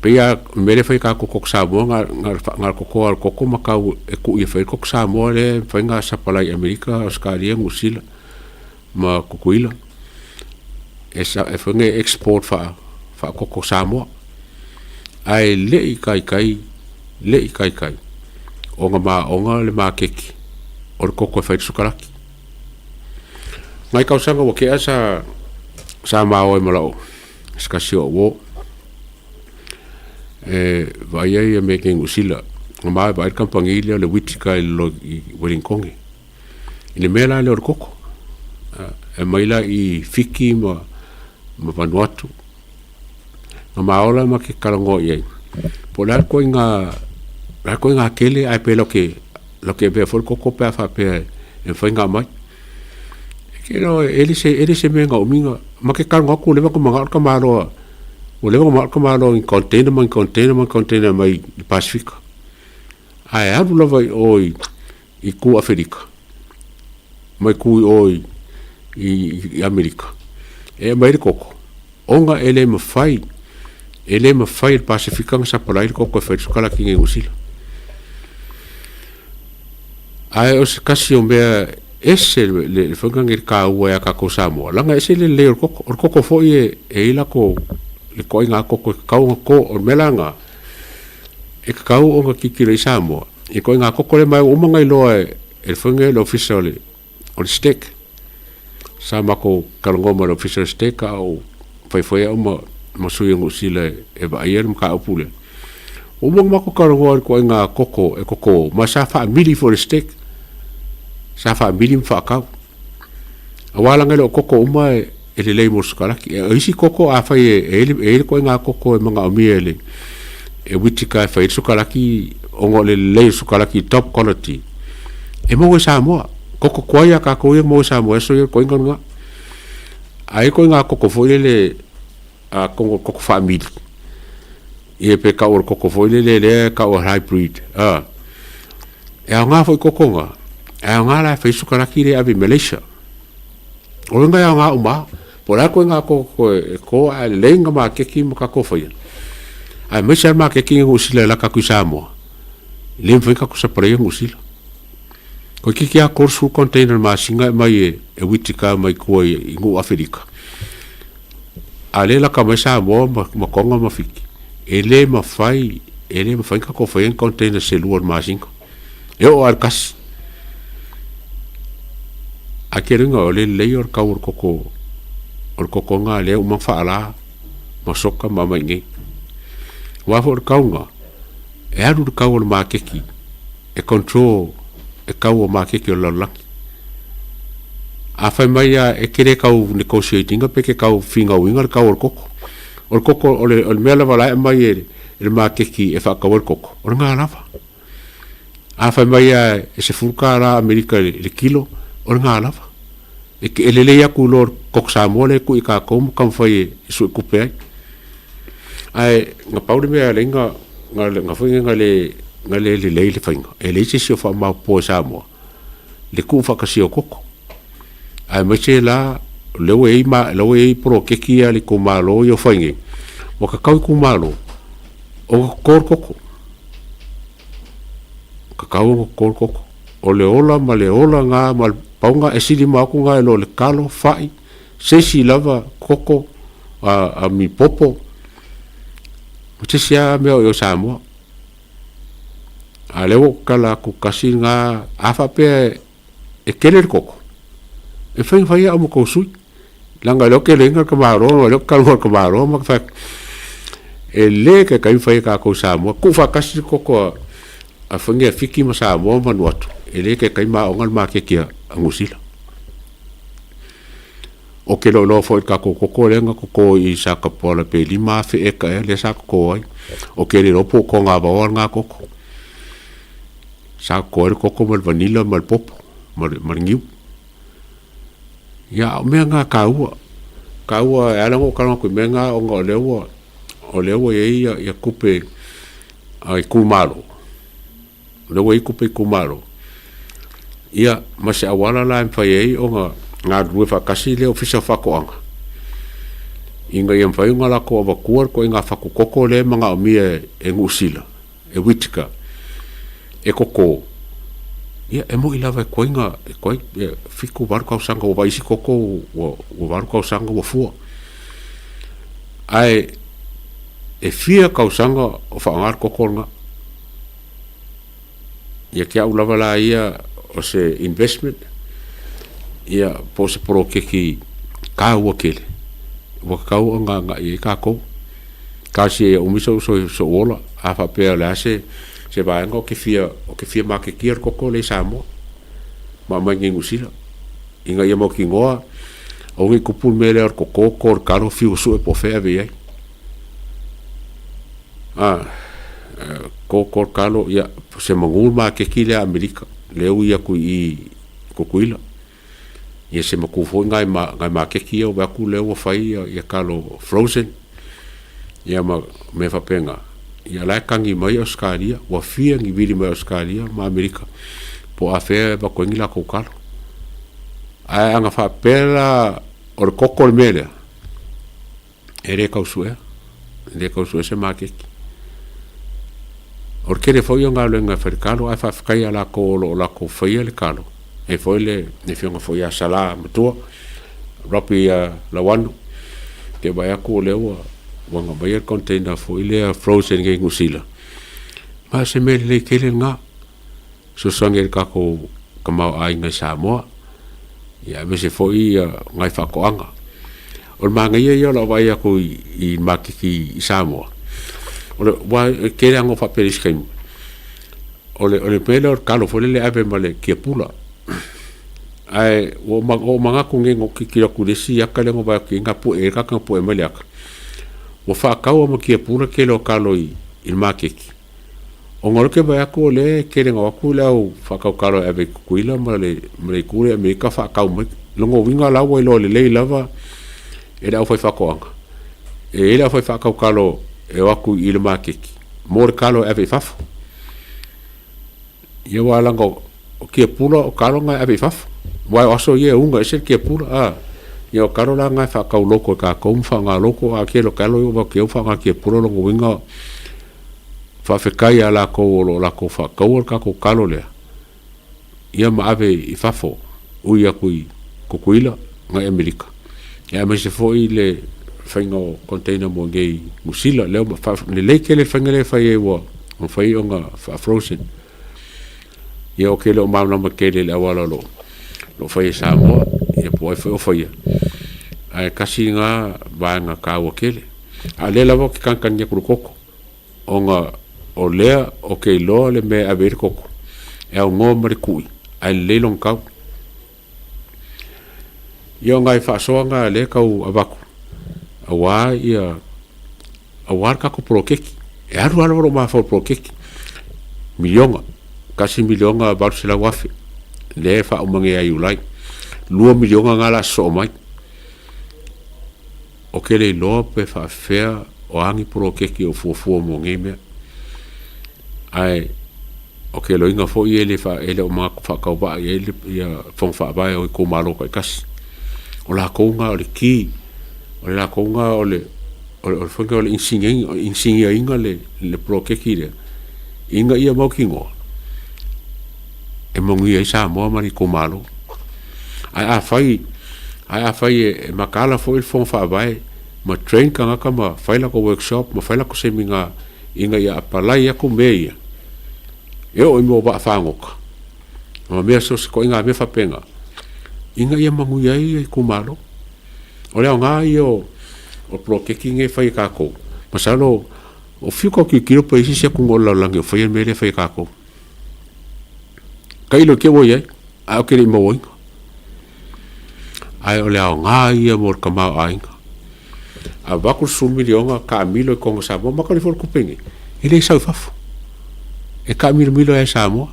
pe ya mele fai ka koko sa mo ngar koko al koko makau e ku i fai koko sa mo le fai nga sa palai amerika australia ngusila ma kukuila esa e fai export fa koko sa mo ai le kai onga le ma keki or koko fai sukalaki ngai ka usanga wo ke asa sa mau e malo skasio wo vai ai me ke ngusila ma vai kampangilia le witika lo i Wellingkongi ine mela le or koko e maila i fiki ma Vanuatu ma ola ma ke kalango ye polar ko inga kele ai pe lo ke be fol koko pe fa pe e foi nga mai ke no ele se me nga uminga ma ke kalango ko le ko manga ka malo o le ko malo in container mai Pacific ai abu lo vai oi i ku Afrika mai ku oi i Amerika e mai koko onga ele me fai il Pacifica sa palai koko fai sukala ki ngi usila ai os kasio me ese le fonga ngir ka ua ka ko samo langa ese le koko fo e ila ko le ko inga koko ko or melanga e ka o nga kikira samo e ko inga koko le mai o manga lo e fonga le official o stick sama ko kalongo ma official stick au fai o masui ngu sila e ba ayer mka opule o mo mako karongo ko nga koko e koko ma sa fa mili for steak sa fa mili fa ka awala ngelo koko uma e le lei moskala ki e isi koko a fa e ko nga koko e manga omiele e witika fa e sukala ki ongo le lei sukala ki top quality e mo sa mo koko ko ya ka ko mo sa mo so ko nga ai ko nga koko fo le a koko family e pe ka or koko fo le ka o hybrid e nga fo koko nga e nga la fa sukala ki le ave Malaysia o nga ya nga uma por ko nga ko a lenga ma ke ki mo ka ko fo ya ai me sha ma ke ki ngo sila la ka ku sa mo le fo ka ku sa pre ngo sila ko ki a korsu container ma singa mai e witika mai ko i ngu Afrika ale la ka sa mo ma konga ma fiki ele ma fai ka ko fai en container se luar ma singa eu arkas a keringa ole leyor ka ur koko nga le ma fa ala ma soka ma mai ngi wa for kaunga e adu ka ur ma keki e control e kau o make ki o lalaki. A whai mai e kere kau negotiating pe ke kau whinga winga le kau o koko. O koko o le mea lawa lai mai e le make ki e whakau o koko. O ngā lawa. A whai mai e se fulka ra Amerika le kilo o ngā lawa. E le lei aku lor koko sa mole ku i ka koumu kam whai e sui kupe ai. Ai ngā paure mea le ngā whinga ngā le le whainga. E le se fa ma po sa mo. Le ku whakasi o koko. Ai mai se la lewe i pro keki a le kumalo i o whainge. Mo ka kau kumalo. O kor koko. Ka kau o kor koko. O le ola ma le ola ngā ma paunga e sili mauku ngā e lo le kalo whai. Se si lava koko a mi popo. Mo te sia mea o Samoa. A leo kala ku kasi nga afa pe e kele koko e fai a mo ko sui langa lo ke lenga ka maro lo ka maro ma fa e le ke kai fai ka ko sa mo ku fa kasi koko a fange fiki ma sa mo ma no e le ke kai ma ongal ma ke kia angusila o ke lo fo ka koko lenga koko i sa ka pola pe lima fe e ka le sa ko ai o ke le ropo ko nga ba nga koko sa koe koko mal vanilla mal popo mal ngiu ya me nga kaua e ala ngo kala ko me nga o lewo e ya kupe ai kumalo lewo i kupe kumalo ya mas awala la mfai o nga rue fa kasi le ofisa fa ko anga inga yam fai nga la ko ba kuar ko inga fa ko koko le manga o mie e ngusila e witika e koko ia e mo ilava ko inga ko fiku barco au sanga o vai si koko o barco au sanga o fu ai e fia ka sanga o fa ngar koko nga ia kia u lava la ia o se investment ia po se pro ke ki ka o kele o ka o nga i ka ko ka si o miso so ola a fa pe la se va ngo ke fia ma ke kier koko le samo ma ngi ngusila inga ia mo ki ngoa o ngi kupul mele ar koko kor karo fiu su e po fe ave ai kor kalo ia se mangul ma ke kile Amerika le ia ku i kokuila ia se mo ku fo ngai ma ke kio ba ku le o fai ia kalo frozen ia ma me fa penga ia la kangi mai Australia wa fia ngi vili mai Australia ma Amerika po afe ba ko ngila ko kalo ai anga fa pela or kokol mele ere kausue se make or kere foi nga lo nga ferkalo ai fa kai ala ko la ko foi le kalo e foi le ne fionga foi a sala mtua ropi la wanu ke ba ya ko lewa wanga bayer container fo ile frozen nge ngusila ma se me le kele nga so sange ka ko kama ai nga Samoa ya me se foi ngai fa ko anga o manga ia la vai ko I makiki I Samoa o wa ke rango fa peris kai ole pele o kalo fo le ave male ke pula ai o manga ko ngengo ki ku desi akale ngo ba ki ngapu e ka kan po e male aka o fa ka o mo ke pula ke lo kalo I makiki o ngol ke ba ko le ke ngo ku la o fa ka kalo ave ku ila male ku me ka fa ka mo longo winga la wo le lava e da foi fa ko anga e ela foi fa ka kalo e waku I le makiki mor kalo ave fafo ia wala ngo o ke pula o kalo nga ave fafo wai aso ia unga ese ke pula ia o kalo la nga fa ka loko ka ko fa nga loko a ke lo kalo o ke fa nga ke pula lo winga fa fe kai ala ko lo la ko fa ko ka kalo le ia ma ave I fafo u ia ku kuila nga Amerika ia me se foi le faingo container mo ngei musila leo le lekele fangele fai wo o fai onga frozen ia o kele o mauna makele le awala lo fai Samoa ia po fai o fai ai kasi nga ba nga ka o kele a le lavo ki kankan ya koko onga o lea o ke lo le me a ver koko e o ngomre kui ai le long ka ia nga fa so nga le ka u abaku awa ia awar ka ko prokeki e aru ro ma fo prokeki milionga kasi milionga barsela wafi le fa umange ai ulai 2 milionga ngala so mai o ke le lo pe fa fea o angi prokeki o fu mo ngeme ai o ke lo inga fo ele fa ele o ma fa ka ba ele ia fon fa ba o ko malo ko kas o la ko nga o le ki o la ko nga o le fonga o le insinga inga le prokeki le inga ia mo kingo e mo ngi sa mo mari ko malo ai a fai e makala fo il fon fa vai ma train kanga kama fai la ko workshop ma fai la ko seminga inga ia palai ya ko meia e o mo ba fa ngoka ma me so ko inga me fa penga inga ia mangu ia ko malo o le nga io o prokeki nge fai ka ko masalo o fico ki kilo pa isi se ko ngola lange fai me le fai ka ko kai lo ke wo ye a ke mo wo ai o le nga ia mor kama ai a va ko su milionga ka milo ko sa mo ma ko le for kupenge ele sa faf e ka milo e sa mo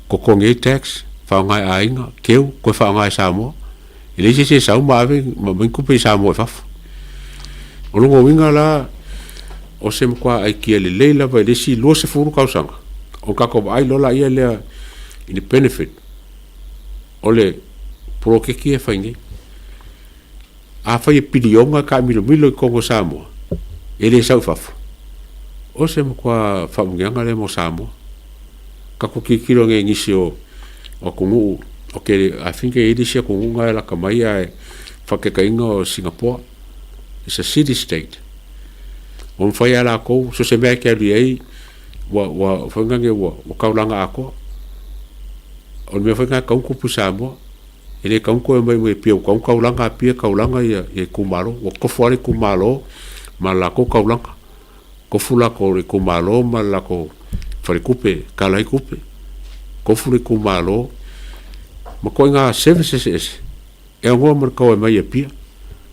ko ko nge tax fa nga ai nga keu ko fa nga sa mo ele se sa ma ave ma ben kupe sa mo faf o lo winga la o se mo kwa ai ki le leila va le si lo se furu ka sanga o ka ko ai lo la ia le in benefit o le prokeki e fainge a fai pilionga ka milo ko Samoa ele sa faf o se mo kwa fa munganga le mo Samoa ka ko ki kilo nge ngisio o kungu o ke a finge ele se kungu nga la kamai ai fa ke kainga o Singapore is a city state on fai ala ko so se me ke ai wa fangange wa kaulanga ako on me fanga ka ko Samoa ele ka ko me pio ka kaulanga pia kaulanga e kumalo o ko fori kumalo mala ko kaulanga ko fula ko kumalo mala ko fori kupe kala kupe ko furi kumalo ma ko nga services e ngo mer ko mai pia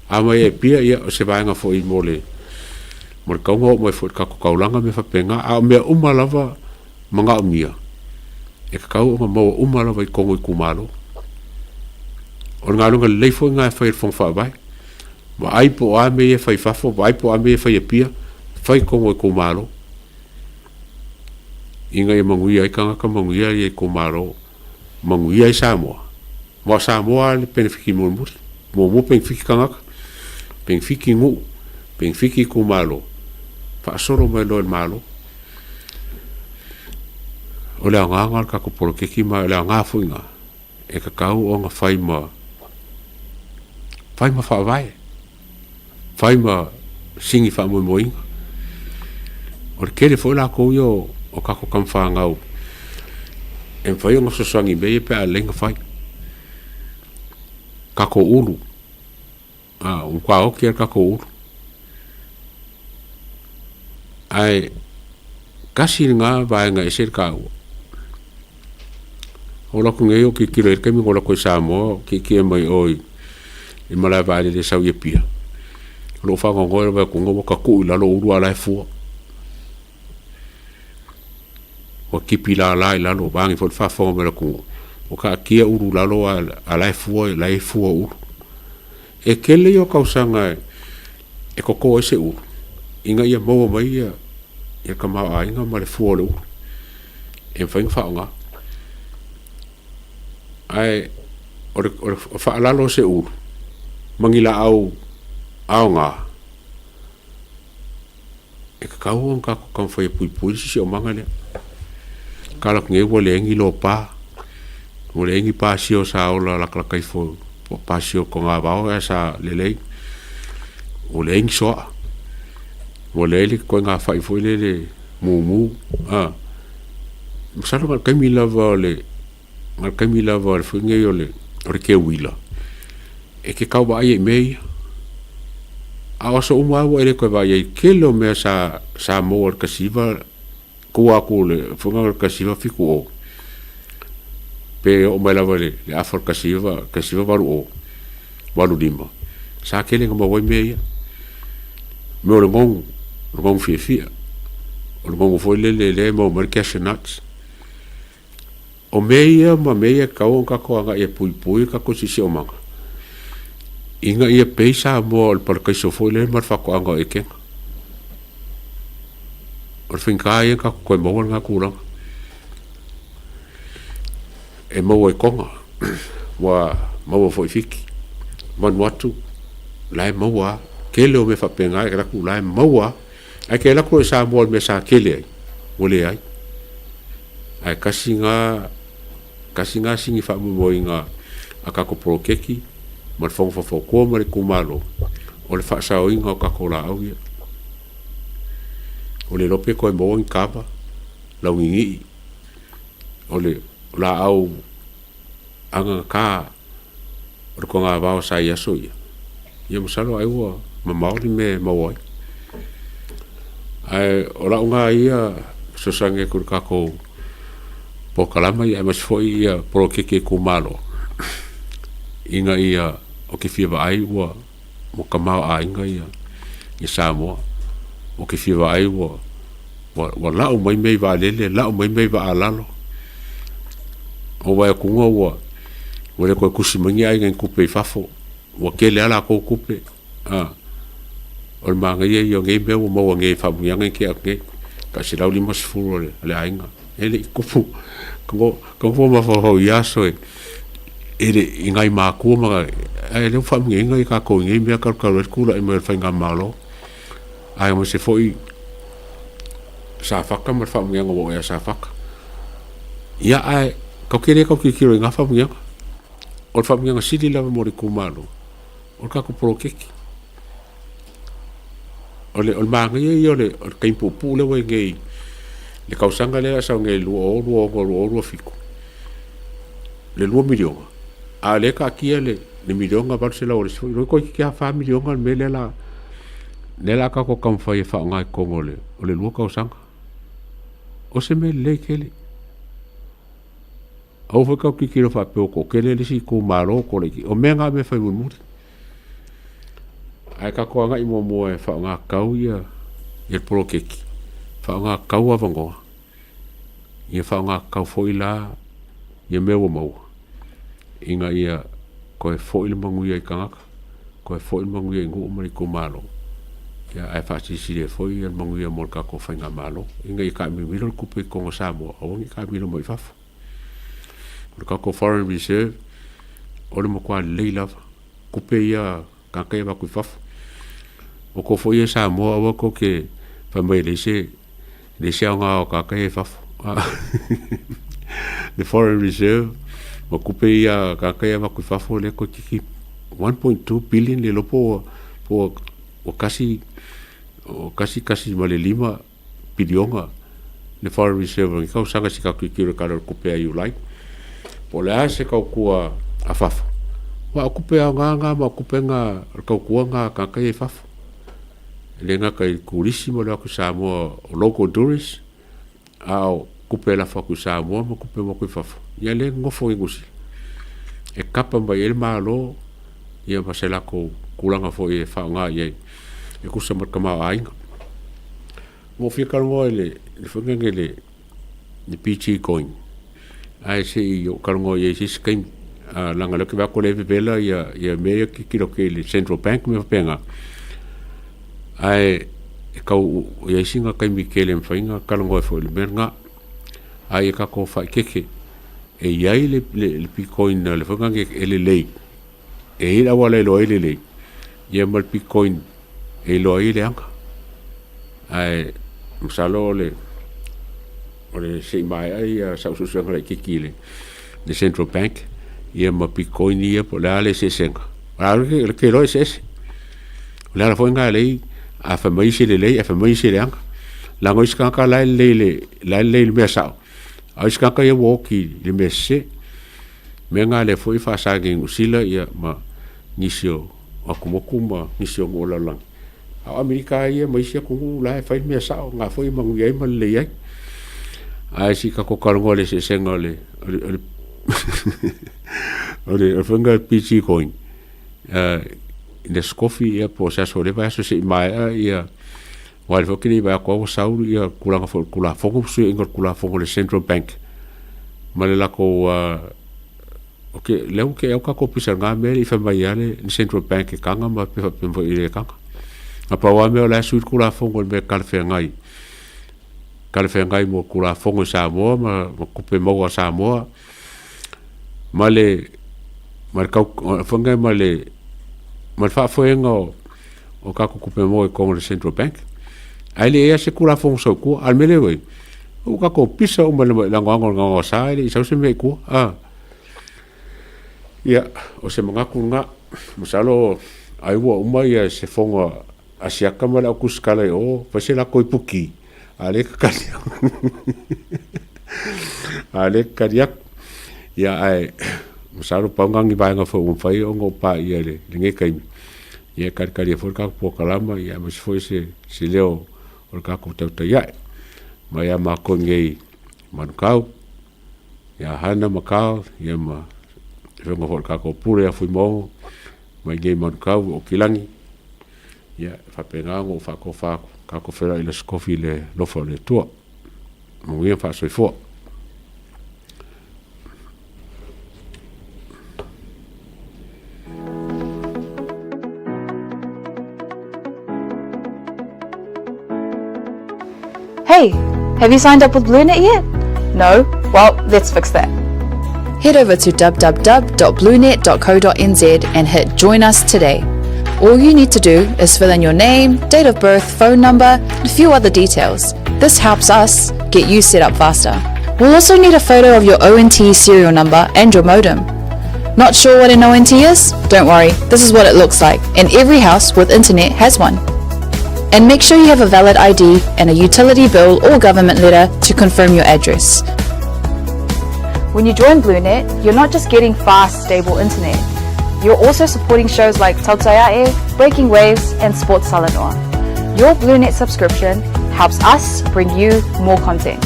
a mai pia ia se vai nga foi mole mer ka ngo mo foi ka kaulanga me fa penga a me umalava manga mia e ka o mo umalava ko ngo kumalo o nga lunga le foi nga fai fon fa vai ma ai po a me fai fa fo vai po a me fai pia fai ko ngo kumalo inga e mangu ia ka mangu ia e kumalo mangu ia Samoa mo Samoa le penfiki mo penfiki ka penfiki ngu penfiki kumalo fa soro me lo malo o le nga ka ko prokeki ma le nga fuinga e ka kau o nga fai ma fa vai fai ma singi fa mo moinga o ke le foi la ko yo o ka ko kam fa ngau en fai nga so sangi be pe a lenga fai ka ko ulu Kwa o kia kako uru. Ai, kasi ngā vaenga e ser ka ua. O lako ngei o ki kiro e kemi o lako i Samoa, ki e mai oi, i malai vaile le sau ia pia. Lo whanga ngoi rawa kunga waka kui lalo uru alai fua. O kipi la alai lalo, bangi fo whawhonga mera kunga. O ka kia uru lalo alai fua, lai fua uru. E kele o kausanga e koko e se uru. Inga ia maua mai ia ka maa a inga ma le fua le uru. E whainga whaonga. Ai, o whaalalo se uru. Mangila au ngā. E ka kau ang kako kam whai pui si o manga lea. Kalak nge ua le engi lo pā. Ua le engi pā si o sa ola laklakai fo pā si o ko ngā wao e sa lelei. Ua le engi soa. Ua le ele koe ngā whai fo le mū. Masalo ngal kaimi lava o le ngal kaimi lava o le fo ngei o le ke wila. E ke kau ba ai e mei. Awa so umwa wa ele koe ba ai kelo mea sa mo al kasiva kua ku le funga al kasiva fiku o. Pe o mai lava le afar kasiva waru lima. Sa kele ngama wai mea. Me o le ngong fia. O le ngong foi le mo marikasha nuts. O mea ma mea kau kako anga e pui kako sisi o manga. Inga ia peisa mo al parkai so foi le mar fako anga e kenga. O finka ia ka koe mo nga kurang. E mo e konga. Wa mo foi fiki. Man watu lai mo wa kele o me fa penga e ku lai mo wa. Ai ke la ko sa mo me sa kele ai. Ole ai. Ai kasinga singi fa mo inga aka ko pro keki. Ma le whangwhawhau kua ma le kumalo. O le whaasao inga o kakola au ia. O le lope koe mo in kapa. Lau ngingi. O le la au anga ka. O le ko ngā wao sa ia so ia. Ia masalo ai ua ma maori me mawai. Ai o la unga ia sosange kuri kako po kalama ia masfoi ia pro keke kumalo. Inga ia o ke whia ai ua mo ka mau a inga ia i Samoa o ke whia ai ua lau mai mei wa lele lau mai mei wa alalo o wai kunga ua le koe kusimangi ai ngai kupe i fafo ua kele ala kou kupe o le maa ngai i o ngai mea ua maua ngai whamungi ngai ke a ngai ka si lau lima sifuru le ainga ele i kupu kango mawhau i aso ele ingai mākua maga ai leo whamungi ingai ka kou ngai mea karu kula i mea whainga malo ai mo se foi sa whaka ma whamungi anga wo ea sa whaka ia ai kau kere kau kikiro i ngā whamungi anga o le whamungi anga siri lava mo le kumalo o le kako pro keki o le maanga i o le kaimpupu le wai ngai le kausanga le asau ngai lua fiku le 2 milionga a le ka kia le milionga Barcelona o le soi roi koi kia 5 milionga me le la ka ko kam fai fa ngai kongo le o le lua kausanga o se me le kele au fa ka ki kiro fa pe ko kele le si ko maro ko le o me nga me fai muri ai ka ko nga i mo e fa nga kau ia e pro keki fa nga kau avango ia fa nga kau foi la ia me wo mo inga ia koe foi le mangu ia i kangaka koe foi le mangu ia i ngu umari ko malo ia ai fa si le foi ia mangu ia mo ka ko fa nga malo inga i ka mi milo kupe ko Samoa o ngi ka milo mo i fafu ka ko foreign reserve o le mo kwa le lava kupe ia ka ka ia ku fafu o ko foi ia Samoa o ko ke fa mai le se nga o ka ka ia fafu the foreign reserve ma kupe ia ka ka ia ku fafu le ko kiki 1.2 billion le lopo o kasi male 5 bilionga le foreign reserve ka usanga sika ku kiro ka kupe ia you like po le ase ka kua a fafu wa kupe nga ma kupe nga ka ku nga ka kai fafu le nga kai kulisi mo la ku Samoa local tourists au kupe la fa ku Samoa mo kupe mo ku fafu ya le ngofo ingusi e kapa ba el malo ia pasela ko kulanga fo e fa nga ye e ku sa markama ai mo fica mo le funga ngele ni pichi coin ai se yo karongo ye si skin langa lo que va con le vela ya medio que quiero que el Central Bank me penga ai ka ye singa kai Michele mfainga karongo fo le menga ai ka ko fa keke e yai le Bitcoin le funga ke le e la wala lo le ye mal Bitcoin e lo ile anga ai msalo le se mai ai sa su su le kikile the Central Bank ye ma Bitcoin ye po la le se senga ala ke lo es la fo nga le a fa mai se le a fa mai se anga la ngo ska ka la le me sa a ska ka ye woki le me se me nga le fo fa sa ge usila ya ma nisio akumokuma nisio ngola lang a Amerika ye mai se ku la fa me sa nga fo ma ngai ma le ye ai si ka ko karongo le se senga le o funga pichi coin in the coffee ya proceso le va so se mai ya wal fo kini ba ko sauru ya kula fo su ingor kula fo le Central Bank male la ko okay le ke ka ko pisa nga me i fa mai ale Central Bank ka nga ma pe fo ile ka apa wa me la su kula fo le kalfe ngai mo kula fongo Samoa ma kupe mo Samoa male marka fonga male mal fa foengo o ka kupe mo con le Central Bank ale ya se kula fongo so ku al mele we o ka ko pisa o male la ngo sa ile sa se me ku ya o se manga ku nga musalo ai wo uma ya se fongo asia kamala ku skala o fa se la ko puki ale kariak ya ai musaro pangang ba nga fo fai o ngo pa ia le nge kai ya kari fo ka po kalama ya mas fo se leo o ka ko ta ya ma ya ma ko nge mankau ya hana makau ya ma fo ngo ka ko pure fo mo ma nge mankau o kilangi ya fa pengango fa ko ka ko fera ile skofi le lo fo le to mo bien fa so fo Hey, have you signed up with BlueNet yet? No? Well, let's fix that. Head over to www.bluenet.co.nz and hit Join Us today. All you need to do is fill in your name, date of birth, phone number, and a few other details. This helps us get you set up faster. We'll also need a photo of your ONT serial number and your modem. Not sure what an ONT is? Don't worry, this is what it looks like, and every house with internet has one. And make sure you have a valid ID and a utility bill or government letter to confirm your address. When you join BlueNet, you're not just getting fast, stable internet. You're also supporting shows like Tautaiae, Breaking Waves, and Sports Salanoa. Your BlueNet subscription helps us bring you more content.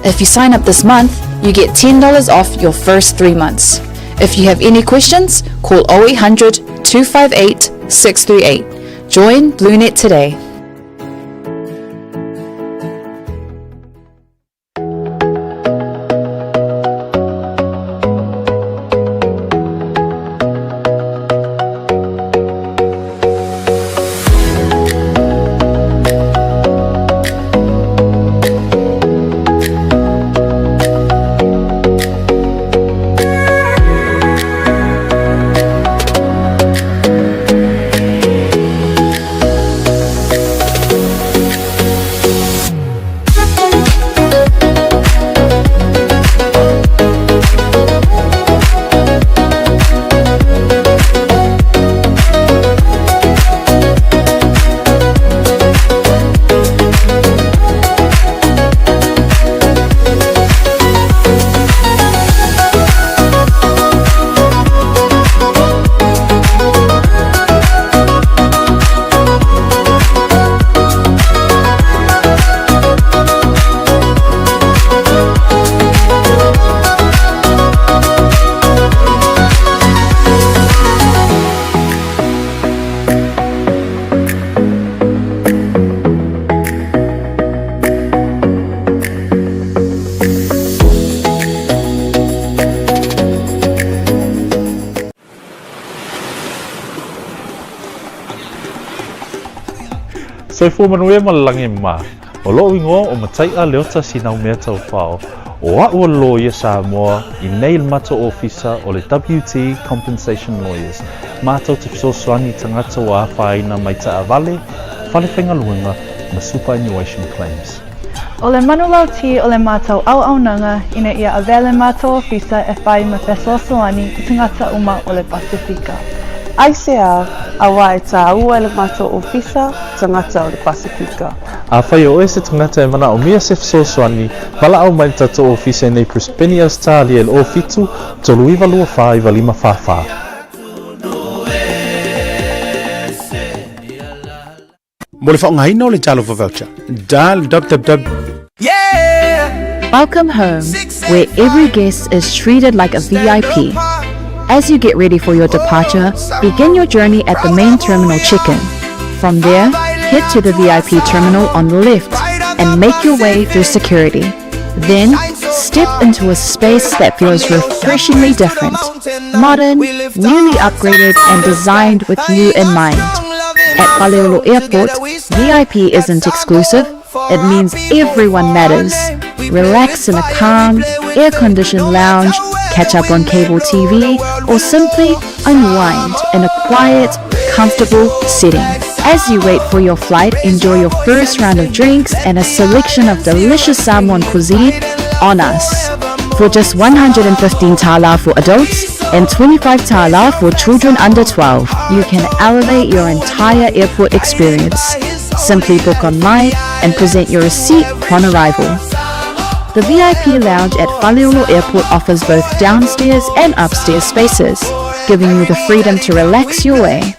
If you sign up this month, you get $10 off your first 3 months. If you have any questions, call 0800 258 638. Join BlueNet today. soifua manuia malalangi ma. O lo ingo o matai a leota sinau mea tau whao. O ua lo ia Samoa I nei mato ofisa o le WT Compensation Lawyers. Mātou te fisosoani tangata o awhaina mai ta avale, whalewhenga luenga ma superannuation claims. O le manulauti o le mātou au-aunanga ina ia avele mātou ofisa e whai ma fesoasoani I tangata uma o le Pasifika. Aisea, awa e tā ua le mātou ofisa, tangata o le Pasifika. A whai o e se tangata e mana o mia se fisosoani, wala au mai tato ofisa nei Prispenias tāli el o fitu, tolu iwa lua whai wa lima whawha. Mo le whaongaina o le talo for voucher. Dal www. Welcome home, where every guest is treated like a VIP. As you get ready for your departure, begin your journey at the main terminal check-in. From there, head to the VIP terminal on the left and make your way through security. Then, step into a space that feels refreshingly different, modern, newly upgraded and designed with you in mind. At Paleolo Airport, VIP isn't exclusive, it means everyone matters. Relax in a calm, air-conditioned lounge, catch up on cable TV, or simply unwind in a quiet, comfortable setting. As you wait for your flight, enjoy your first round of drinks and a selection of delicious Samoan cuisine on us. For just 115 tala for adults and 25 tala for children under 12, you can elevate your entire airport experience. Simply book online and present your receipt upon arrival. The VIP lounge at Paleolo Airport offers both downstairs and upstairs spaces, giving you the freedom to relax your way.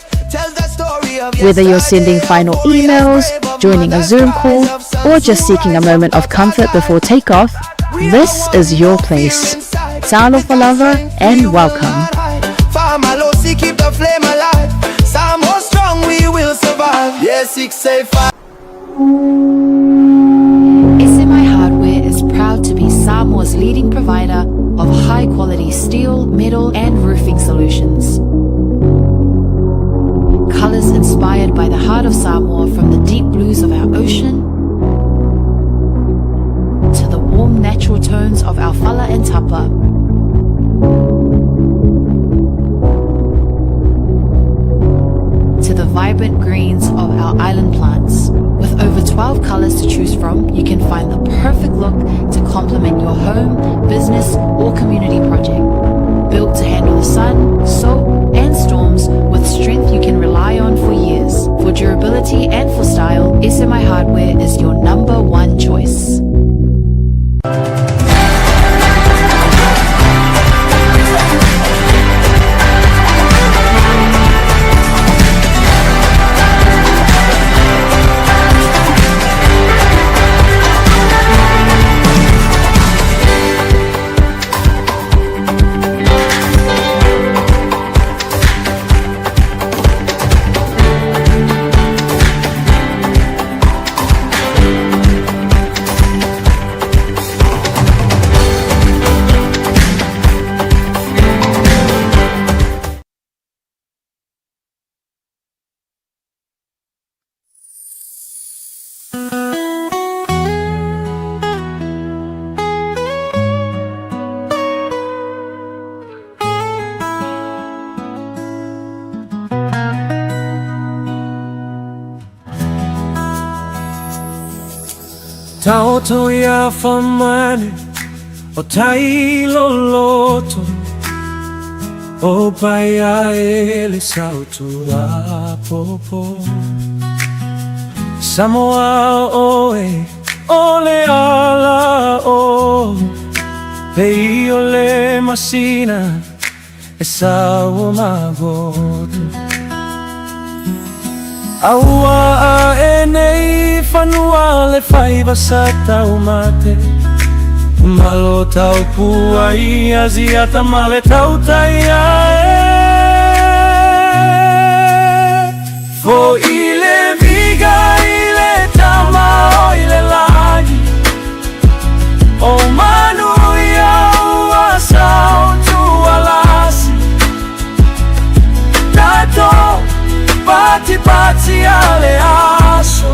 Whether you're sending final emails, joining a Zoom call, or just seeking a moment of comfort before takeoff, this is your place. Talo for lover and welcome. Keep the flame alive. Samoa strong, we will survive. Yes, 685. SMI Hardware is proud to be Samoa's leading provider of high-quality steel, metal, and roofing solutions. Colors inspired by the heart of Samoa, from the deep blues of our ocean to the warm natural tones of our fala and tapa. To the vibrant greens of our island plants. With over 12 colors to choose from, you can find the perfect look to complement your home, business, or community project. Built to handle the sun, salt, and storms with strength you can rely on for years. For durability and for style, SMI Hardware is your #1 choice. Tauto ya famane o tailo loto o paya ele sauto a popo Samoa oe ole ala o pei ole masina e sao magoto Aua a e nei whanua le whaiva sa tau mate Malo tau pua I aziata ma le tau taia e Fo I le viga I le tama o I le lagi O manu ia ua sao tu alasi Tato Pati ale aso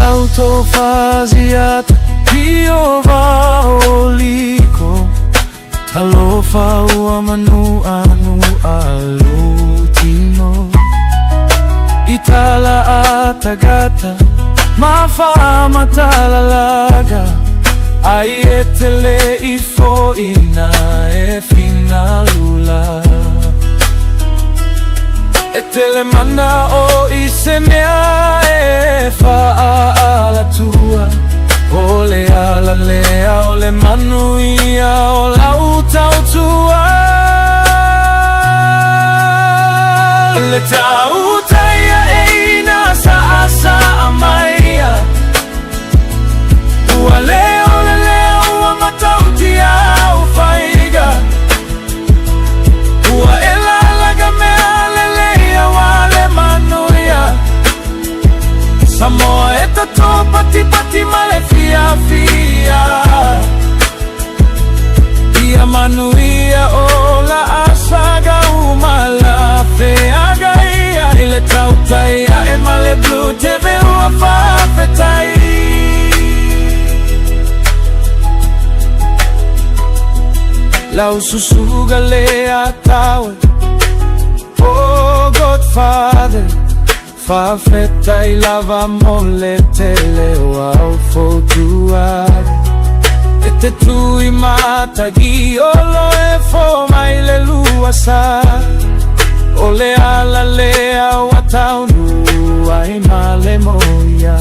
lauto faziat Pio vaoliko Talofa ua manu anu alutino Itala atagata Mafa matalalaga Aietele ifo ina e finalula Etele mana o isemea e faala tua Ole ala lea ole manuia o lauta o tua Le tauta ia eina sa asa amaia Ua leo le leo ua matautia o faiga Ua elalaga mea le lea wale manuia Samoa eta to pati pati male fia fia Ia manuia o la asaga umala feaga ia Ile tautaia e male blue teve ua whawhetai Lau susuga lea taue Oh Godfather Whawhetai lava mole te leo au fotuare E te tui matagi olo e fo mai le luasa O le ala lea wataunu ai male moia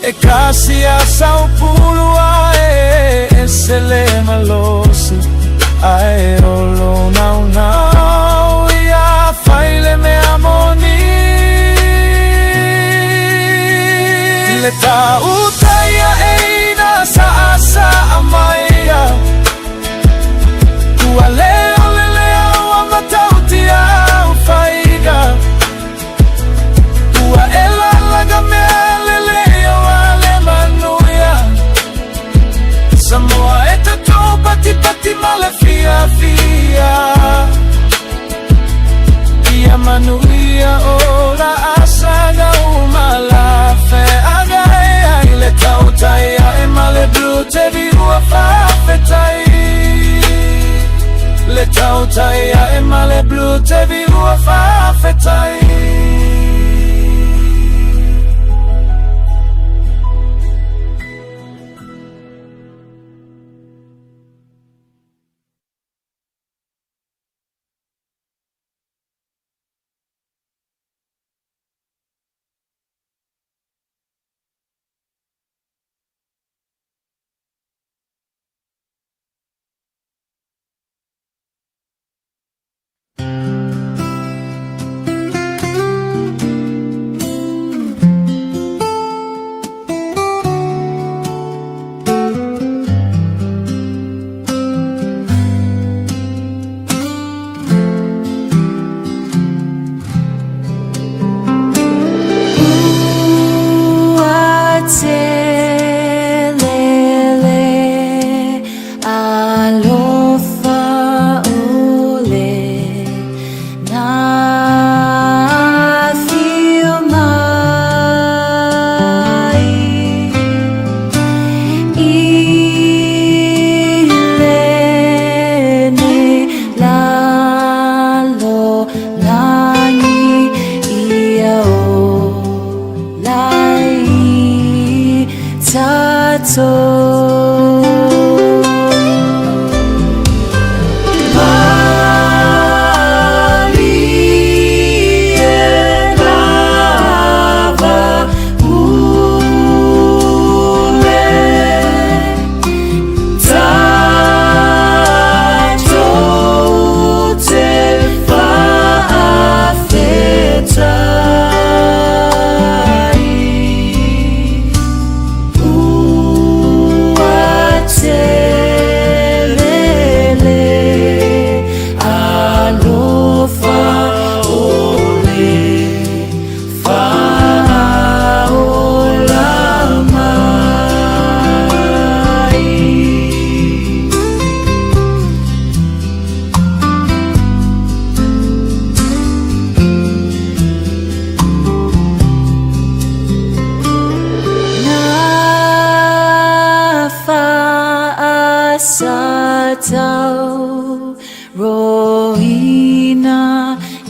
E kasi a Sao Paulo e se le malosi Ae olo nau nau ia faile me amoni Le tauta ia eina sa asa amaia Ua leo le leo a matauti au faiga Ua ela laga mea le leo a le manuia Samoa eta tō pati pati male fia fia Ia manuia o la asaga umala fe aga ea Ile tautaia e male blue te viua whawhetai Le tautaia e male blue te viua whawhetai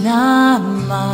Nama